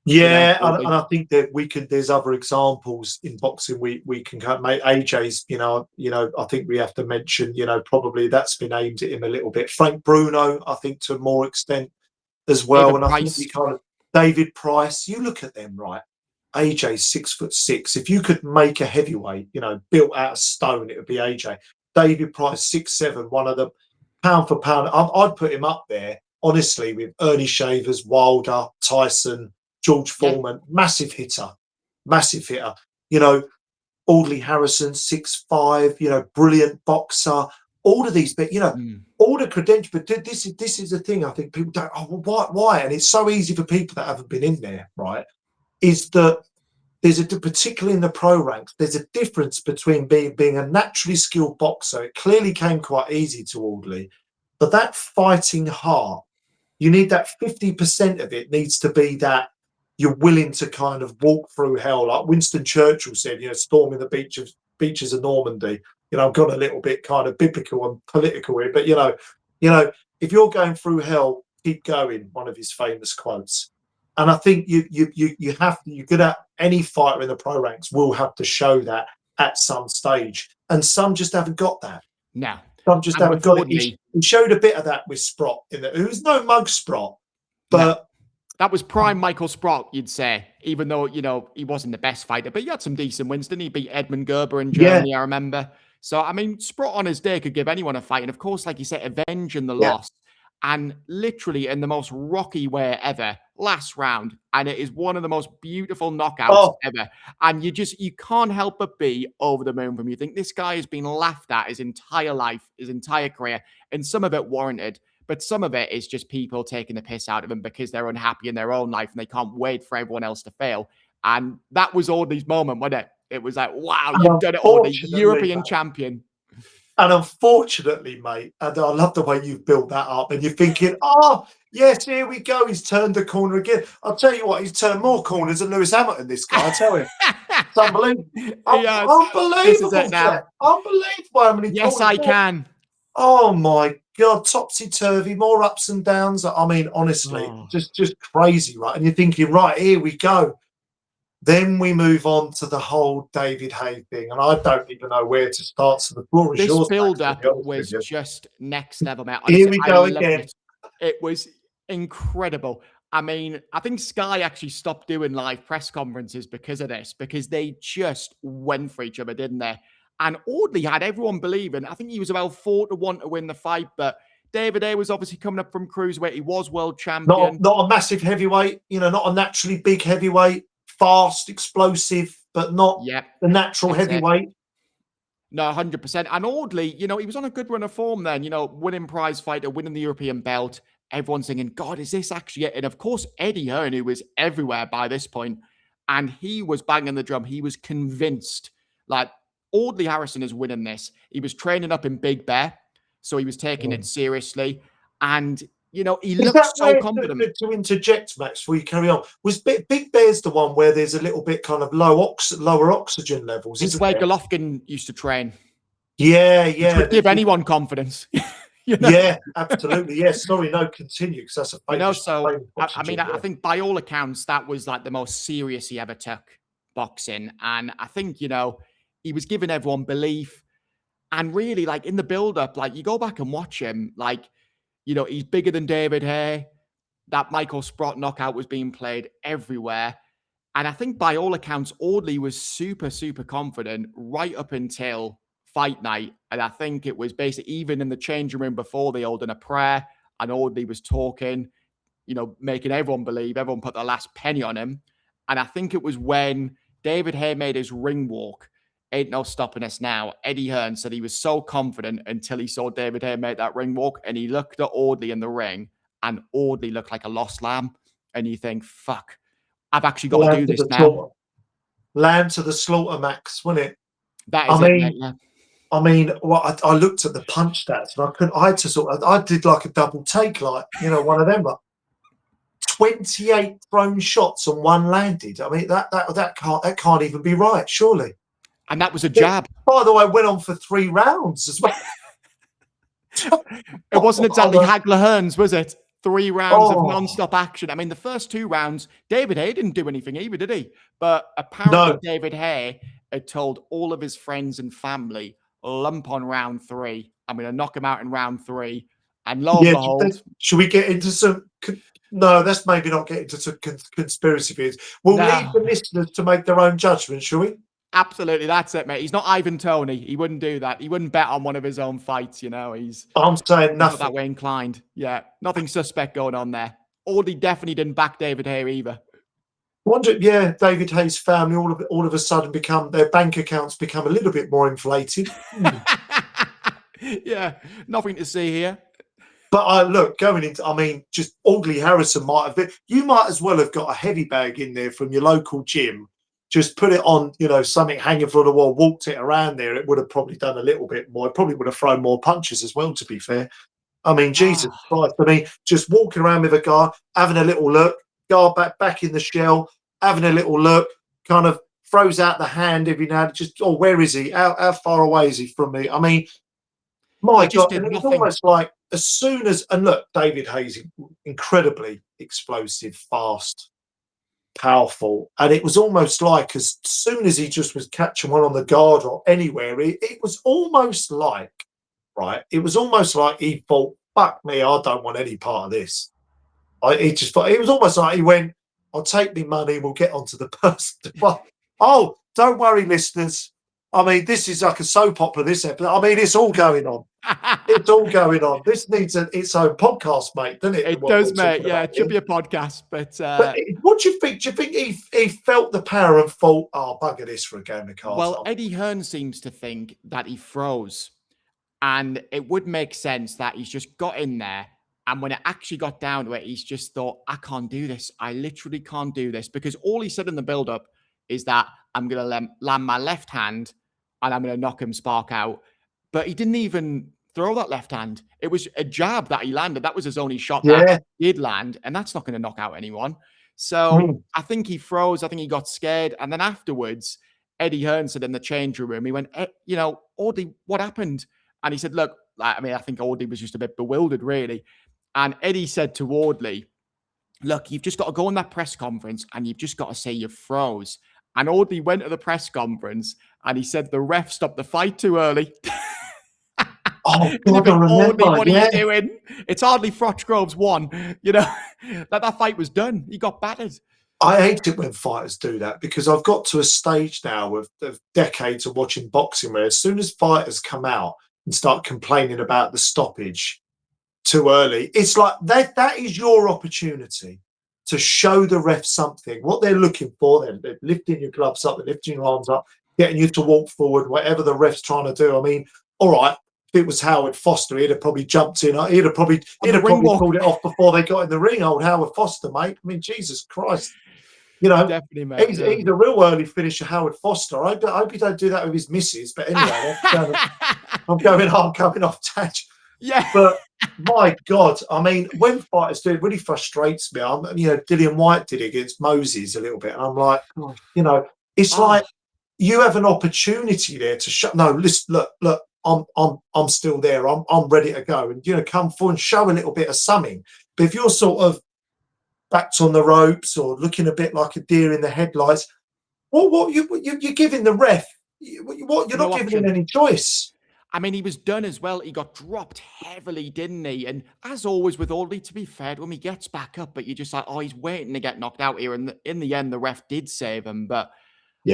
Yeah, and I think that there's other examples in boxing we can make. AJ's, I think we have to mention, probably that's been aimed at him a little bit. Frank Bruno, I think to a more extent as well. David And I Price. think David Price, you look at them, right? AJ's 6'6". If you could make a heavyweight, built out of stone, it would be AJ. David Price, 6'7", one of the pound for pound. I'd put him up there, honestly, with Ernie Shavers, Wilder, Tyson, George Foreman, massive hitter. Audley Harrison, 6'5", brilliant boxer. All of these, but all the credentials. But this is the thing. I think people don't. Oh, well, why? And it's so easy for people that haven't been in there, right? Is that there's particularly in the pro ranks, there's a difference between being a naturally skilled boxer. It clearly came quite easy to Audley, but that fighting heart, you need that 50% of it needs to be that you're willing to kind of walk through hell, like Winston Churchill said, storming the beaches of Normandy. I've gone a little bit kind of biblical and political here, but if you're going through hell, keep going. One of his famous quotes. And I think any fighter in the pro ranks will have to show that at some stage, and some just haven't got that. No, some just haven't got it. He showed a bit of that with Sprott who's no mug Sprott, but. No. That was prime Michael Sprott, you'd say, even though, he wasn't the best fighter, but he had some decent wins, didn't he? Beat Edmund Gerber in Germany, I remember. So, I mean, Sprott on his day could give anyone a fight. And of course, like you said, avenging the loss. And literally in the most rocky way ever, last round. And it is one of the most beautiful knockouts ever. And you can't help but be over the moon from you. Think this guy has been laughed at his entire life, his entire career, and some of it warranted. But some of it is just people taking the piss out of him because they're unhappy in their own life and they can't wait for everyone else to fail. And that was Audley's moment, wasn't it? It was like, wow, you've done it, Audley, European champion. And unfortunately, mate, and I love the way you've built that up. And you're thinking, yes, here we go. He's turned the corner again. I'll tell you what, he's turned more corners than Lewis Hamilton, this guy, I tell you. It's unbelievable. Unbelievable. Unbelievable how many Yes, I can. Oh my God, topsy-turvy, more ups and downs. I mean, honestly, just crazy, right? And you're thinking, right, here we go. Then we move on to the whole David Haye thing, and I don't even know where to start. So the floor is yours. This build-up was just next level, mate. Honestly, here we go again. It was incredible. I mean, I think Sky actually stopped doing live press conferences because of this, because they just went for each other, didn't they? And Audley had everyone believing. I think he was about 4-1 to win the fight, but David Haye was obviously coming up from cruiserweight. He was world champion. Not a massive heavyweight, not a naturally big heavyweight, fast, explosive, but not the natural heavyweight. No, 100%. And Audley, he was on a good run of form then, winning prize fighter, winning the European belt. Everyone's thinking, God, is this actually it? And of course, Eddie Hearn, who was everywhere by this point, and he was banging the drum. He was convinced, like, Audley Harrison is winning this. He was training up in Big Bear, so he was taking it seriously. And, he looked so confident. To interject, Max, before you carry on, was Big Bear's the one where there's a little bit kind of lower oxygen levels? It's where Golovkin used to train. Yeah. Which would give anyone confidence. Yeah, absolutely. Yeah, sorry, no, continue, because that's a famous. I think by all accounts, that was like the most serious he ever took boxing. And I think, he was giving everyone belief. And really, like, in the build-up, like, you go back and watch him, like, he's bigger than David Haye. That Michael Sprott knockout was being played everywhere. And I think by all accounts, Audley was super, super confident right up until fight night. And I think it was basically even in the changing room before they all done a prayer and Audley was talking, making everyone believe, everyone put their last penny on him. And I think it was when David Hay made his ring walk. Ain't no stopping us now. Eddie Hearn said he was so confident until he saw David Hay make that ring walk, and he looked at Audley in the ring, and Audley looked like a lost lamb. And you think, fuck, I've actually got to Lamb do to this the now. slaughter. Lamb to the slaughter, Max, wasn't it? That is it, mate. Yeah. Well, I looked at the punch stats and I couldn't. I had to I did like a double take, like one of them. Like 28 thrown shots and one landed. I mean, that can't even be right, surely. And that was a jab. By the way, it went on for 3 rounds as well. It wasn't exactly Hagler Hearns, was it? 3 rounds of non-stop action. I mean, the first 2 rounds, David Hay didn't do anything either, did he? But apparently David Hay had told all of his friends and family, lump on round 3. I'm going to knock him out in round 3. And lo and behold. Should we get into some... No, that's maybe not getting into some conspiracy theories. We'll leave the listeners to make their own judgment, shall we? Absolutely, that's it, mate. He's not Ivan Toney. He wouldn't do that. He wouldn't bet on one of his own fights, I'm saying nothing. Not that way inclined. Yeah, nothing suspect going on there. Audley definitely didn't back David Hay either. David Hay's family all of a sudden their bank accounts become a little bit more inflated. Yeah, nothing to see here. But just Audley Harrison you might as well have got a heavy bag in there from your local gym. Just put it on, something hanging from the wall, walked it around there. It would have probably done a little bit more. It probably would have thrown more punches as well, to be fair. I mean, Jesus Christ. I mean, just walking around with a guy, having a little look, guard back in the shell, having a little look, kind of throws out the hand every now and just, where is he? How far away is he from me? I mean, my God. And it's almost like as soon as, and look, David Hay's incredibly explosive, fast, powerful, and it was almost like as soon as he just was catching one on the guard or anywhere, it was almost like, it was almost like he thought, fuck me, I don't want any part of this. It was almost like he went, I'll take me money, we'll get onto the person. Oh, don't worry, listeners. I mean, this is like a soap opera, this episode. I mean, it's all going on. It's all going on. This needs its own podcast, mate, doesn't it? It does, mate. Yeah, it should be a podcast. But what do you think? Do you think he felt the power and thought, bugger this for a game of cards? Well, Eddie Hearn seems to think that he froze. And it would make sense that he's just got in there. And when it actually got down to it, he's just thought, I can't do this. I literally can't do this. Because all he said in the build-up is that I'm going to land my left hand and I'm going to knock him Spark out. But he didn't even throw that left hand. It was a jab that he landed. That was his only shot that he did land. And that's not going to knock out anyone. So I think he froze. I think he got scared. And then afterwards, Eddie Hearn said in the changing room, he went, Audley, what happened? And he said, look, I think Audley was just a bit bewildered, really. And Eddie said to Audley, look, you've just got to go on that press conference and you've just got to say you froze. And Audley went to the press conference and he said the ref stopped the fight too early. Oh, God, I remember. Audley, what are you doing? It's hardly Frochgrove's won. That fight was done. He got battered. I hate it when fighters do that because I've got to a stage now of decades of watching boxing where as soon as fighters come out and start complaining about the stoppage too early, it's like that is your opportunity to show the ref something, what they're looking for. They're lifting your gloves up, they're lifting your arms up, getting you to walk forward, whatever the ref's trying to do. I mean, all right, if it was Howard Foster, he'd have probably jumped in. He'd have probably pulled it off before they got in the ring, old Howard Foster, mate. I mean, Jesus Christ. Definitely, mate. He's a real early finisher, Howard Foster. I hope he don't do that with his missus. But anyway, I'm going off tangent. Yeah. But my God, I mean, when fighters do it, really frustrates me. Dillian White did it against Moses a little bit. And I'm like, it's like you have an opportunity there to show. No, listen, look, I'm still there. I'm ready to go. And come forward and show a little bit of something. But if you're sort of backed on the ropes or looking a bit like a deer in the headlights, what you're giving the ref? You're not giving him any choice. I mean, he was done as well. He got dropped heavily, didn't he? And as always with Audley, to be fair, when he gets back up, but you're just like, he's waiting to get knocked out here. And in the end, the ref did save him. But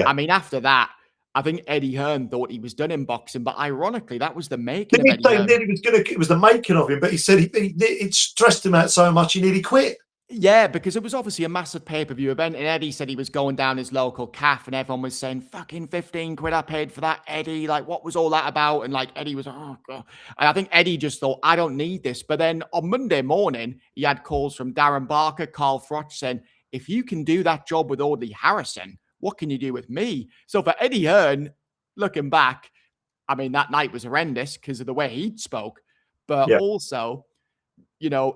I mean, after that, I think Eddie Hearn thought he was done in boxing. But ironically, that was the making of Eddie Hearn. It was the making of him, but he said it stressed him out so much he nearly quit. Yeah, because it was obviously a massive pay-per-view event, and Eddie said he was going down his local calf, and everyone was saying, "Fucking 15 quid I paid for that, Eddie. Like, what was all that about?" And like Eddie was, "Oh god." And I think Eddie just thought, "I don't need this." But then on Monday morning, he had calls from Darren Barker, Carl Froch saying, "If you can do that job with Audley Harrison, what can you do with me?" So for Eddie Hearn, looking back, I mean, that night was horrendous because of the way he spoke, but Yeah. also,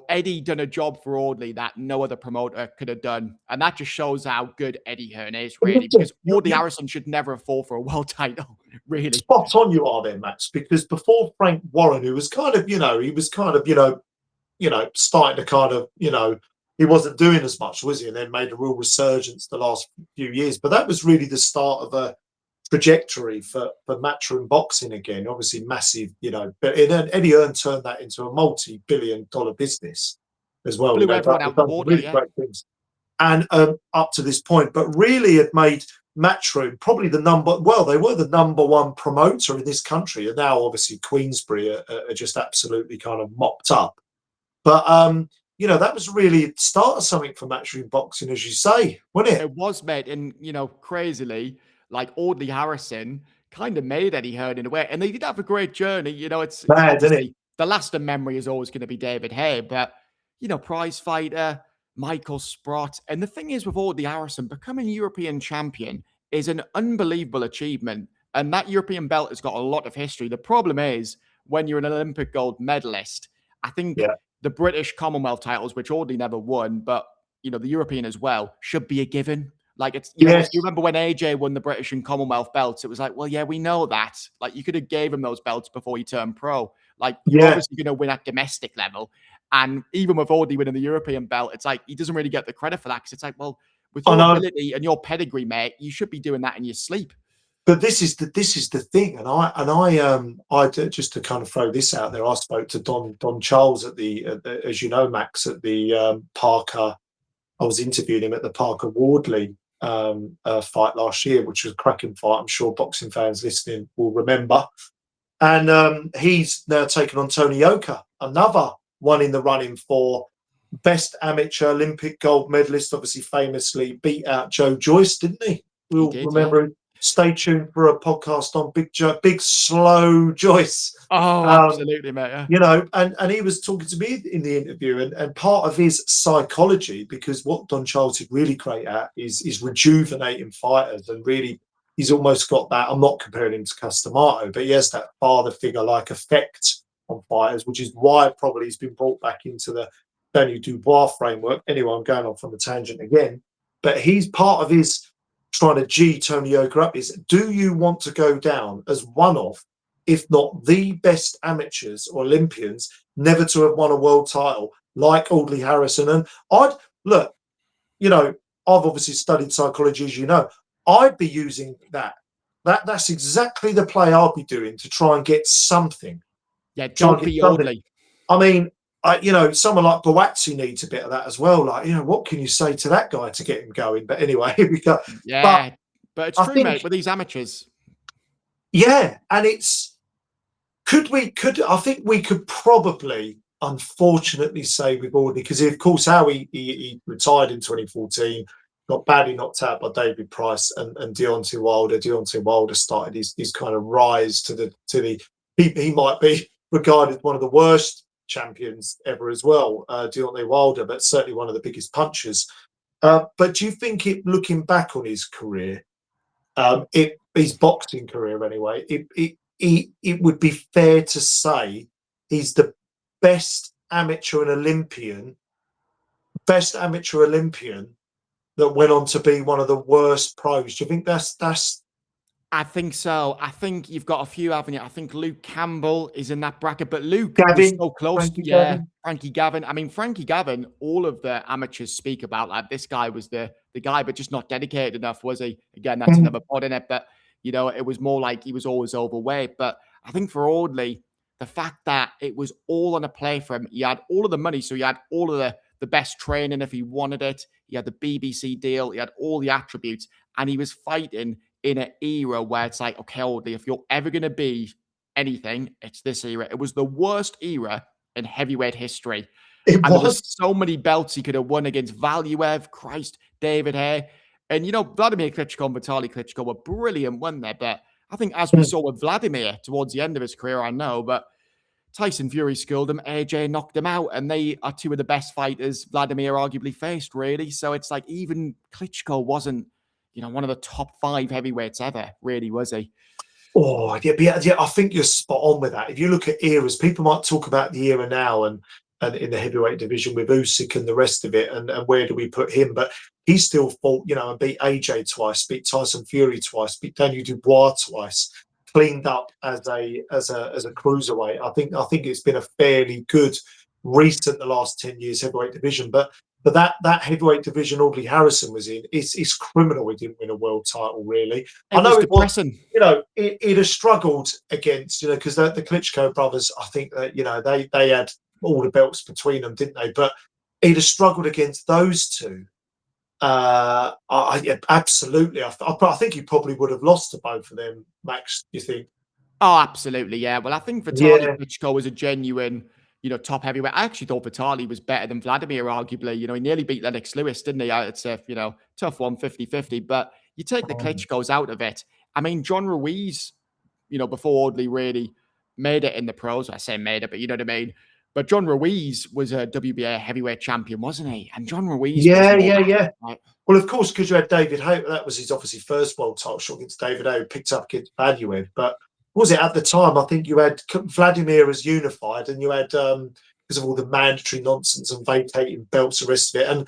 Eddie done a job for Audley that no other promoter could have done. And that just shows how good Eddie Hearn is, But really, listen, because Audley Harrison should never have fought for a world title, really. spot on you are there, Max, because before Frank Warren, who was kind of, he was kind of, starting to kind of, he wasn't doing as much, was he? And then made a real resurgence the last few years. But that was really the start of a trajectory for matchroom boxing again. Obviously, massive, but Eddie Hearn turned that into a multi-billion-dollar business as well. Blew everyone They've out the done some water, really yeah. great things. And up to this point, but really had made Matchroom probably they were the number one promoter in this country, and now obviously Queensbury are just absolutely kind of mopped up. But that was really the start of something for Matchroom boxing, as you say, wasn't it? It was, mate, and crazily, like Audley Harrison kind of made Eddie Hearn in a way, and they did have a great journey. It's Mad, isn't it? obviously the last in memory is always going to be David Hay, but prize fighter, Michael Sprott, and the thing is with Audley Harrison, becoming European champion is an unbelievable achievement, and that European belt has got a lot of history. The problem is when you're an Olympic gold medalist, I think Yeah. the British Commonwealth titles, which Audley never won, but the European as well, should be a given. Like it's, Yes. you remember when AJ won the British and Commonwealth belts? It was like, well, yeah, we know that. Like you could have gave him those belts before he turned pro. Like you're Yeah. obviously going to win at domestic level. And even with Audley winning the European belt, it's like he doesn't really get the credit for that because it's like, well, with I your know. ability and your pedigree, mate, you should be doing that in your sleep. But this is the thing, and I just to kind of throw this out there. I spoke to Don Charles as you know, Max, at the Parker. I was interviewing him at the Parker Wardley fight last year, which was a cracking fight. I'm sure boxing fans listening will remember. And he's now taken on Tony Yoka, another one in the running for best amateur Olympic gold medalist. Obviously, famously beat out Joe Joyce, didn't he? He We'll did, yeah. remember him. Stay tuned for a podcast on Big Slow Joyce. Oh, absolutely, mate. Yeah. And he was talking to me in the interview, and part of his psychology, because what Don Charles is really great at is rejuvenating fighters, and really he's almost got that. I'm not comparing him to Castamato, but he has that father figure like effect on fighters, which is why probably he's been brought back into the Daniel Dubois framework. Anyway, I'm going off on a tangent again, but he's part of his trying to G Tony Yoka up is, do you want to go down as one of, if not the best amateurs or Olympians never to have won a world title like Audley Harrison? And I'd look, I've obviously studied psychology, as you know. I'd be using that. That's exactly the play I'll be doing to try and get something. Yeah, Try and don't get be something. Audley. I mean, someone like Boatsi needs a bit of that as well. Like, what can you say to that guy to get him going? But anyway, here we go. But Yeah, but it's I true, mate, think, with these amateurs. yeah, and I think we could probably, unfortunately, say with Audley, because of course how he retired in 2014, got badly knocked out by David Price and Deontay Wilder. Deontay Wilder started his kind of rise to the he might be regarded as one of the worst champions ever as well, Deontay Wilder, but certainly one of the biggest punchers. But do you think looking back on his career, his boxing career anyway, it would be fair to say he's the best amateur and best amateur Olympian that went on to be one of the worst pros? Do you think that's I think so. I think you've got a few avenues. I think Luke Campbell is in that bracket, but Luke was Gavin, so close. Frankie Yeah, Gavin? Frankie Gavin. I mean, Frankie Gavin, all of the amateurs speak about like this guy was the guy, but just not dedicated enough, was he? Again, that's Mm. another pod in it. But it was more like he was always overweight. But I think for Audley, the fact that it was all on a play for him, he had all of the money, so he had all of the best training if he wanted it. He had the BBC deal, he had all the attributes, and he was fighting in an era where it's like, okay, Audley, if you're ever going to be anything, it's this era. It was the worst era in heavyweight history. It And there was. was so many belts he could have won against Valuev, Christ, David Hay. And, Vladimir Klitschko and Vitaly Klitschko were brilliant, weren't they? But I think as we Mm. saw with Vladimir towards the end of his career, I know, but Tyson Fury schooled him, AJ knocked him out, and they are two of the best fighters Vladimir arguably faced, really. So it's like even Klitschko wasn't, one of the top 5 heavyweights ever, really, was he? Oh, yeah, but yeah, I think you're spot on with that. If you look at eras, people might talk about the era now and in the heavyweight division with Usyk and the rest of it, and where do we put him? But he still fought, and beat AJ twice, beat Tyson Fury twice, beat Daniel Dubois twice, cleaned up as a cruiserweight. I think it's been a fairly good recent the last 10 years heavyweight division, but that heavyweight division Audley Harrison was in, it's criminal he didn't win a world title, really. I It was know it was, depressing. he'd have struggled against, because the Klitschko brothers, I think that, they had all the belts between them, didn't they? But he'd have struggled against those two. Yeah, absolutely. I think he probably would have lost to both of them, Max, do you think? Oh, absolutely, yeah. Well, I think Vitaly Yeah. Klitschko was a genuine, top heavyweight. I actually thought Vitaly was better than Vladimir, arguably. He nearly beat Lennox Lewis, didn't he? It's a, tough one, 50-50. But you take the Um, Klitschkos out of it. I mean, John Ruiz, before Audley really made it in the pros. I say made it, but you know what I mean? But John Ruiz was a WBA heavyweight champion, wasn't he? And John Ruiz was yeah, more yeah, yeah. like, Well, of course, because you had David Hay, that was his obviously first world title shot against David Hay, who picked up against Valuev. But was it at the time? I think you had Vladimir as unified, and you had because of all the mandatory nonsense and vacating belts, the rest of it. And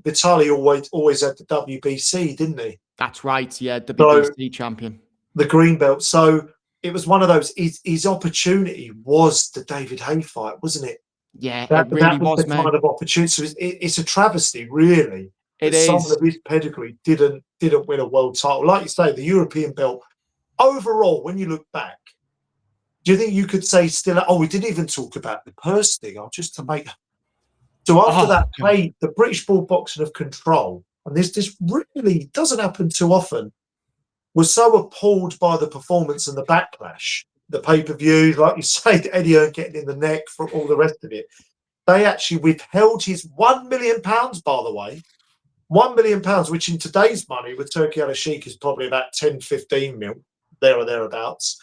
Vitaly always had the WBC, didn't he? that's right, yeah, So WBC champion. the green belt. So it was one of those. His opportunity was the David Hay fight, wasn't it? Yeah, it That really was the was, kind man. of opportunity. So it's a travesty, really, that It someone is. of his pedigree didn't win a world title. Like you say, the European belt. Overall, when you look back, do you think you could say still? Oh, we didn't even talk about the purse thing. Oh, just to make. So after Oh, that, God. the British Bull Boxing of Control, and this really doesn't happen too often, was so appalled by the performance and the backlash, the pay-per-views, like you say, Eddie Hearn getting in the neck, for all the rest of it. They actually withheld his £1 million, by the way, £1 million, which in today's money with Turkey Al Sheikh is probably about 10, 15 mil, there or thereabouts,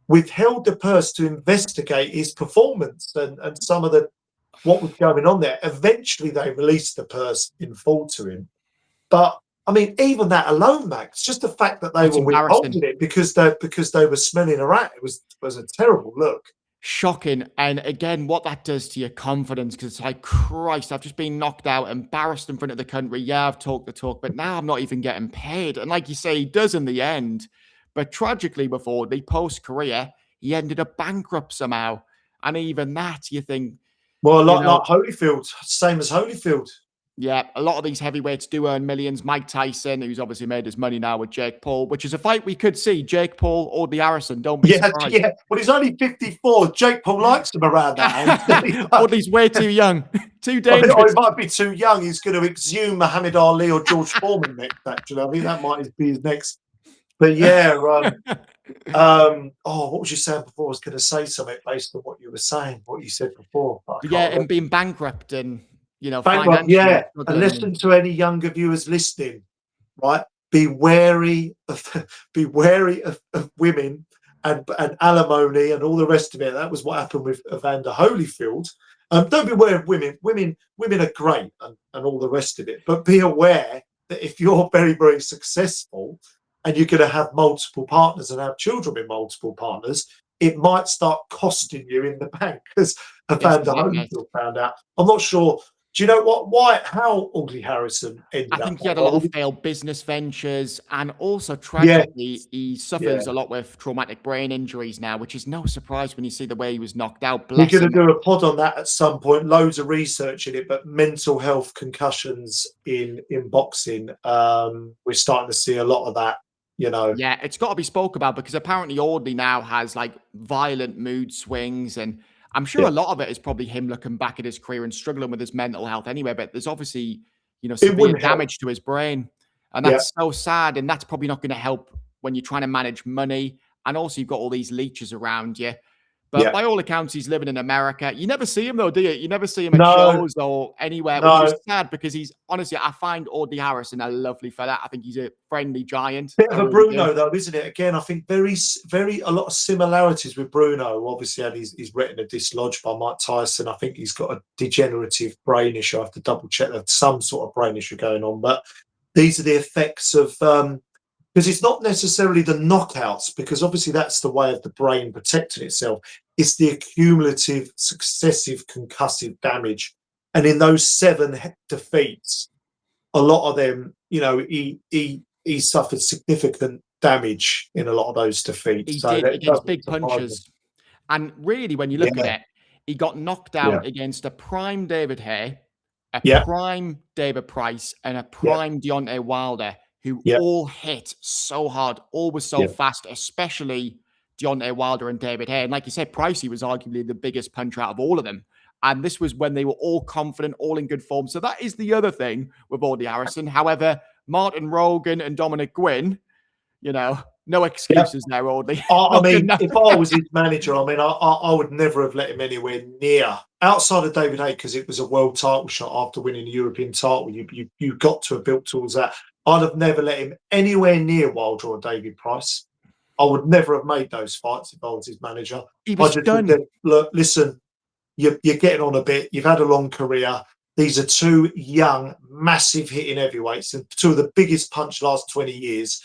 withheld the purse to investigate his performance and some of what was going on there. Eventually, they released the purse in full to him. But I mean, even that alone, Max, just the fact that Oh, they it's were embarrassing. withholding it because they were smelling a rat, it was a terrible look. Shocking. And again, what that does to your confidence, because it's like, Christ, I've just been knocked out, embarrassed in front of the country. Yeah, I've talked the talk, but now I'm not even getting paid. And like you say, he does in the end. But tragically, before the post career, he ended up bankrupt somehow. And even that, you think, Well, you like know, Holyfield, same as Holyfield. yeah, a lot of these heavyweights do earn millions. Mike Tyson, who's obviously made his money now with Jake Paul, which is a fight we could see. Jake Paul or the Harrison, don't be Yeah, surprised. yeah. Well, he's only 54. Jake Paul likes him around that age. Audley's way too young, too Or he dangerous. might be too young. He's going to exhume Muhammad Ali or George Foreman next, actually. I think that might be his next. But yeah, what was you saying before? I was going to say something based on what you were saying, what you said before. But I But can't yeah, and remember. being bankrupt and Bankrupt, financially yeah. And struggling. listen to any younger viewers listening, right? Be wary of of women and alimony and all the rest of it. That was what happened with Evander Holyfield. Don't be aware of women. Women are great and all the rest of it. But be aware that if you're very, very successful and you're going to have multiple partners and have children with multiple partners, it might start costing you in the bank, as This is Evander it, mate. Holyfield found out. I'm not sure. Do you know how Audley Harrison I ended up? think he had a lot of failed business ventures, and also Yeah, tragically, he yeah. suffers a lot with traumatic brain injuries now, which is no surprise when you see the way he was knocked out. We're Bless going to him. do a pod on that at some point. Loads of research in it, but mental health concussions in boxing, we're starting to see a lot of that. Yeah, it's got to be spoke about because apparently Audley now has like violent mood swings, and I'm sure a Yeah, lot of it is probably him looking back at his career and struggling with his mental health anyway. But there's obviously, it severe wouldn't help. damage to his brain, and Yeah, that's so sad. And that's probably not going to help when you're trying to manage money, and also you've got all these leeches around you. But Yeah. by all accounts, he's living in America. You never see him though, do you? You never see him at No, shows or anywhere, which is no. sad because he's honestly, I find Audley Harrison a lovely fella. I think he's a friendly giant. Bit I of a really do. Bruno, though, isn't it? Again, I think very a lot of similarities with Bruno. Obviously, had his retina dislodged by Mike Tyson. I think he's got a degenerative brain issue. I have to double check that some sort of brain issue going on. But these are the effects of because it's not necessarily the knockouts, because obviously that's the way of the brain protecting itself. It's the accumulative, successive concussive damage, and in those 7 defeats, a lot of them, he suffered significant damage in a lot of those defeats. He So did that against doesn't big surprise me. punches. And really, when you look at Yeah, it, he got knocked yeah, out against a prime David Haye, a yeah, prime David Price, and a yeah, prime Deontay Wilder, who yeah, all hit so hard, all was so yeah. fast, especially Deontay Wilder and David Haye. And like you said, Pricey was arguably the biggest puncher out of all of them. And this was when they were all confident, all in good form. So that is the other thing with Audley Harrison. However, Martin Rogan and Dominic Gwynn, no Yeah. excuses there, Audley. I Not good mean, enough. if I was his manager, I mean, I would never have let him anywhere near outside of David Haye, because it was a world title shot after winning the European title. You got to have built towards that. I'd have never let him anywhere near Wilder or David Price. I would never have made those fights if I was his manager. He I was just would done. then, look, listen, you're getting on a bit. You've had a long career. These are 2 young, massive hitting heavyweights, and 2 of the biggest punch last 20 years.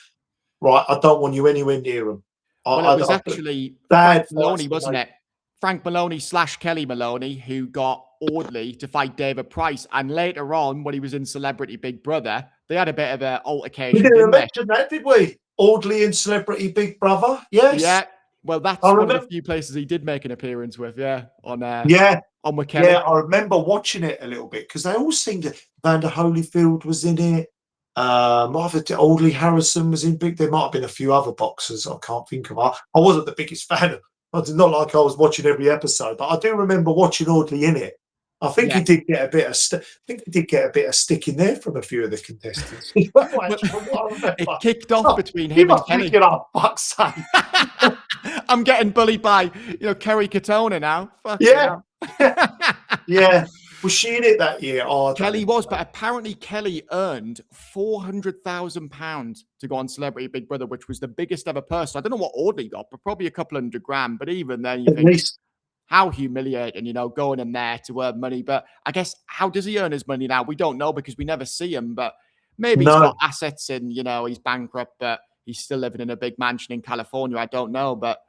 Right, I don't want you anywhere near them. Well, it was actually Frank Bad fights Maloney, to wasn't make. it? Frank Maloney / Kelly Maloney, who got Audley to fight David Price. And later on, when he was in Celebrity Big Brother, they had a bit of an We altercation, didn't didn't they? mention that, did we? Audley and Celebrity Big Brother. Yes, Yeah. Well, I that's one of the remember. few places he did make an appearance with, yeah, Yeah, on with yeah, Kelly. I remember watching it a little bit because they all seemed to. Vander Holyfield was in it. Audley Harrison was in big. There might have been a few other boxers I can't think of. I wasn't the biggest fan of. It's not like I was watching every episode, but I do remember watching Audley in it. I think he Yeah. did get a bit of. I think he did get a bit of stick in there from a few of the contestants. Well, Actually, from what I remember. it kicked off Oh, between you him and must pick Kelly. it up, fuck's sake. I'm getting bullied by, Kerry Katona now. Fucking Yeah, hell. yeah. Was she in it that year? Oh, I don't Kelly even was, know. but apparently Kelly earned £400,000 to go on Celebrity Big Brother, which was the biggest ever purse. I don't know what Audley got, but probably a couple $100,000. But even then, you At think least. how humiliating, going in there to earn money. But I guess how does he earn his money now? We don't know because we never see him. But maybe he's No. got assets and he's bankrupt, but he's still living in a big mansion in California. I don't know, but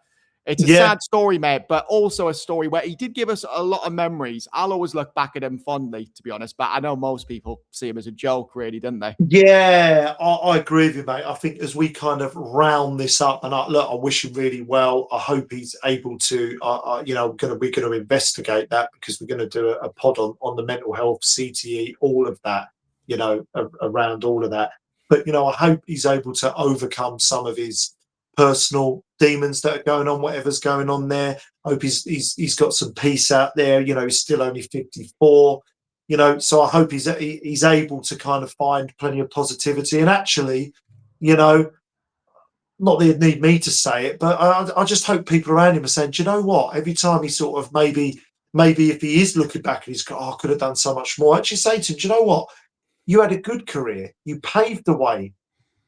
it's a Yeah. sad story, mate, but also a story where he did give us a lot of memories. I'll always look back at him fondly, to be honest, but I know most people see him as a joke, really, don't they? Yeah, I agree with you, mate. I think as we kind of round this up, and I wish him really well. I hope he's able to, we're going to investigate that because we're going to do a pod on the mental health, CTE, all of that, around all of that. But, I hope he's able to overcome some of his personal demons that are going on, whatever's going on there. I hope he's got some peace out there. He's still only 54. So I hope he's able to kind of find plenty of positivity. And actually, not that you'd need me to say it, but I just hope people around him are saying, do you know what? Every time he sort of maybe if he is looking back and he's got, I could have done so much more. Actually say to him, do you know what? You had a good career. You paved the way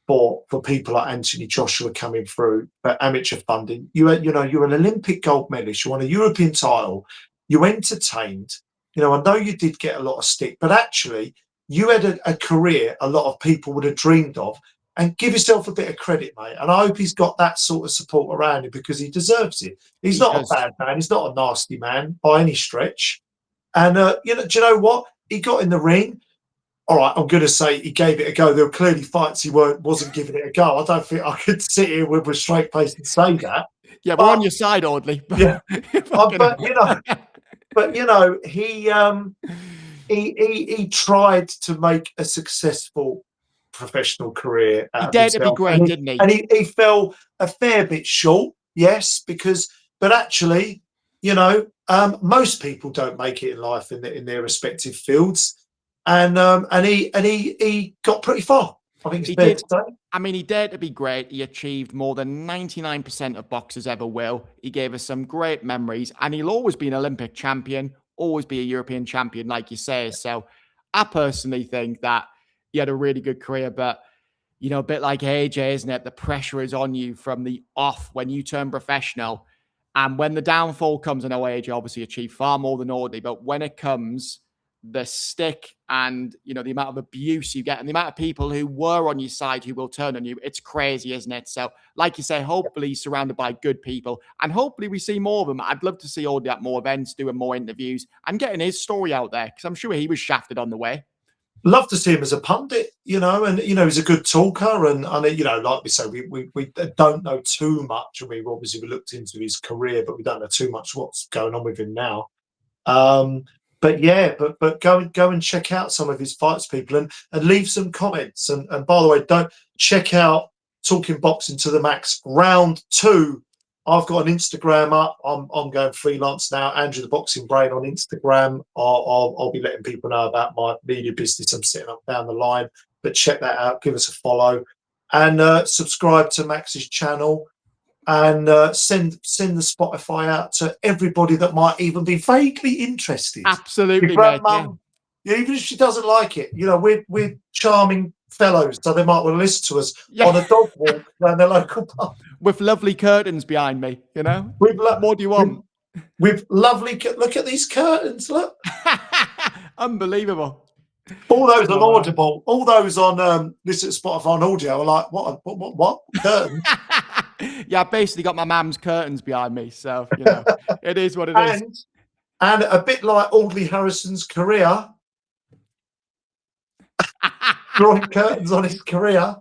for people like Anthony Joshua coming through for amateur funding. You're an Olympic gold medalist. You won a European title. You entertained. I know you did get a lot of stick, but actually you had a career a lot of people would have dreamed of. And give yourself a bit of credit, mate. And I hope he's got that sort of support around him because he deserves it. He's not a bad man. He's not a nasty man by any stretch. And, do you know what? He got in the ring. All right, I'm going to say he gave it a go. There were clearly fights he wasn't giving it a go. I don't think I could sit here with a straight face and say that. Yeah, we're on your side, Audley. Yeah, but he tried to make a successful professional career out He of dared to be himself. great, didn't he? And he fell a fair bit short, yes, but actually, most people don't make it in life in their respective fields. And he got pretty far. I think it's He fair to did. say. I mean, he dared to be great. He achieved more than 99% of boxers ever will. He gave us some great memories, and he'll always be an Olympic champion, always be a European champion, like you say. So I personally think that he had a really good career, but a bit like AJ, isn't it? The pressure is on you from the off when you turn professional. And when the downfall comes, I know AJ obviously achieved far more than Audley, but when it comes, the stick and the amount of abuse you get and the amount of people who were on your side who will turn on you, it's crazy, isn't it? So like you say, hopefully he's surrounded by good people, and hopefully we see more of them. I'd love to see Audley at more events, doing more interviews and getting his story out there, because I'm sure he was shafted on the way. Love to see him as a pundit, and he's a good talker, and like we say, we don't know too much, and we looked into his career, but we don't know too much what's going on with him now. But yeah, but go and check out some of his fights, people, and leave some comments. And by the way, don't check out Talking Boxing to the Max round 2. I've got an Instagram up. I'm going freelance now. Andrew the Boxing Brain on Instagram. I'll be letting people know about my media business I'm setting up down the line. But check that out. Give us a follow, and subscribe to Max's channel. And send the Spotify out to everybody that might even be vaguely interested. Absolutely, Your mate. grandmum, even if she doesn't like it, we're charming fellows, so they might want to listen to us on a dog walk around their local pub with lovely curtains behind me. What more do you want? With lovely. Look at these curtains. Look, unbelievable. All those on Audible, all those on listen to Spotify on audio are like, what curtains? Yeah, I basically got my mum's curtains behind me, so it is what it is. And a bit like Audley Harrison's career, drawing curtains on his career.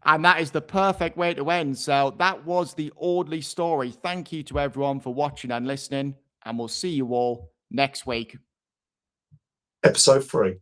And that is the perfect way to end. So that was the Audley story. Thank you to everyone for watching and listening, and we'll see you all next week. Episode 3.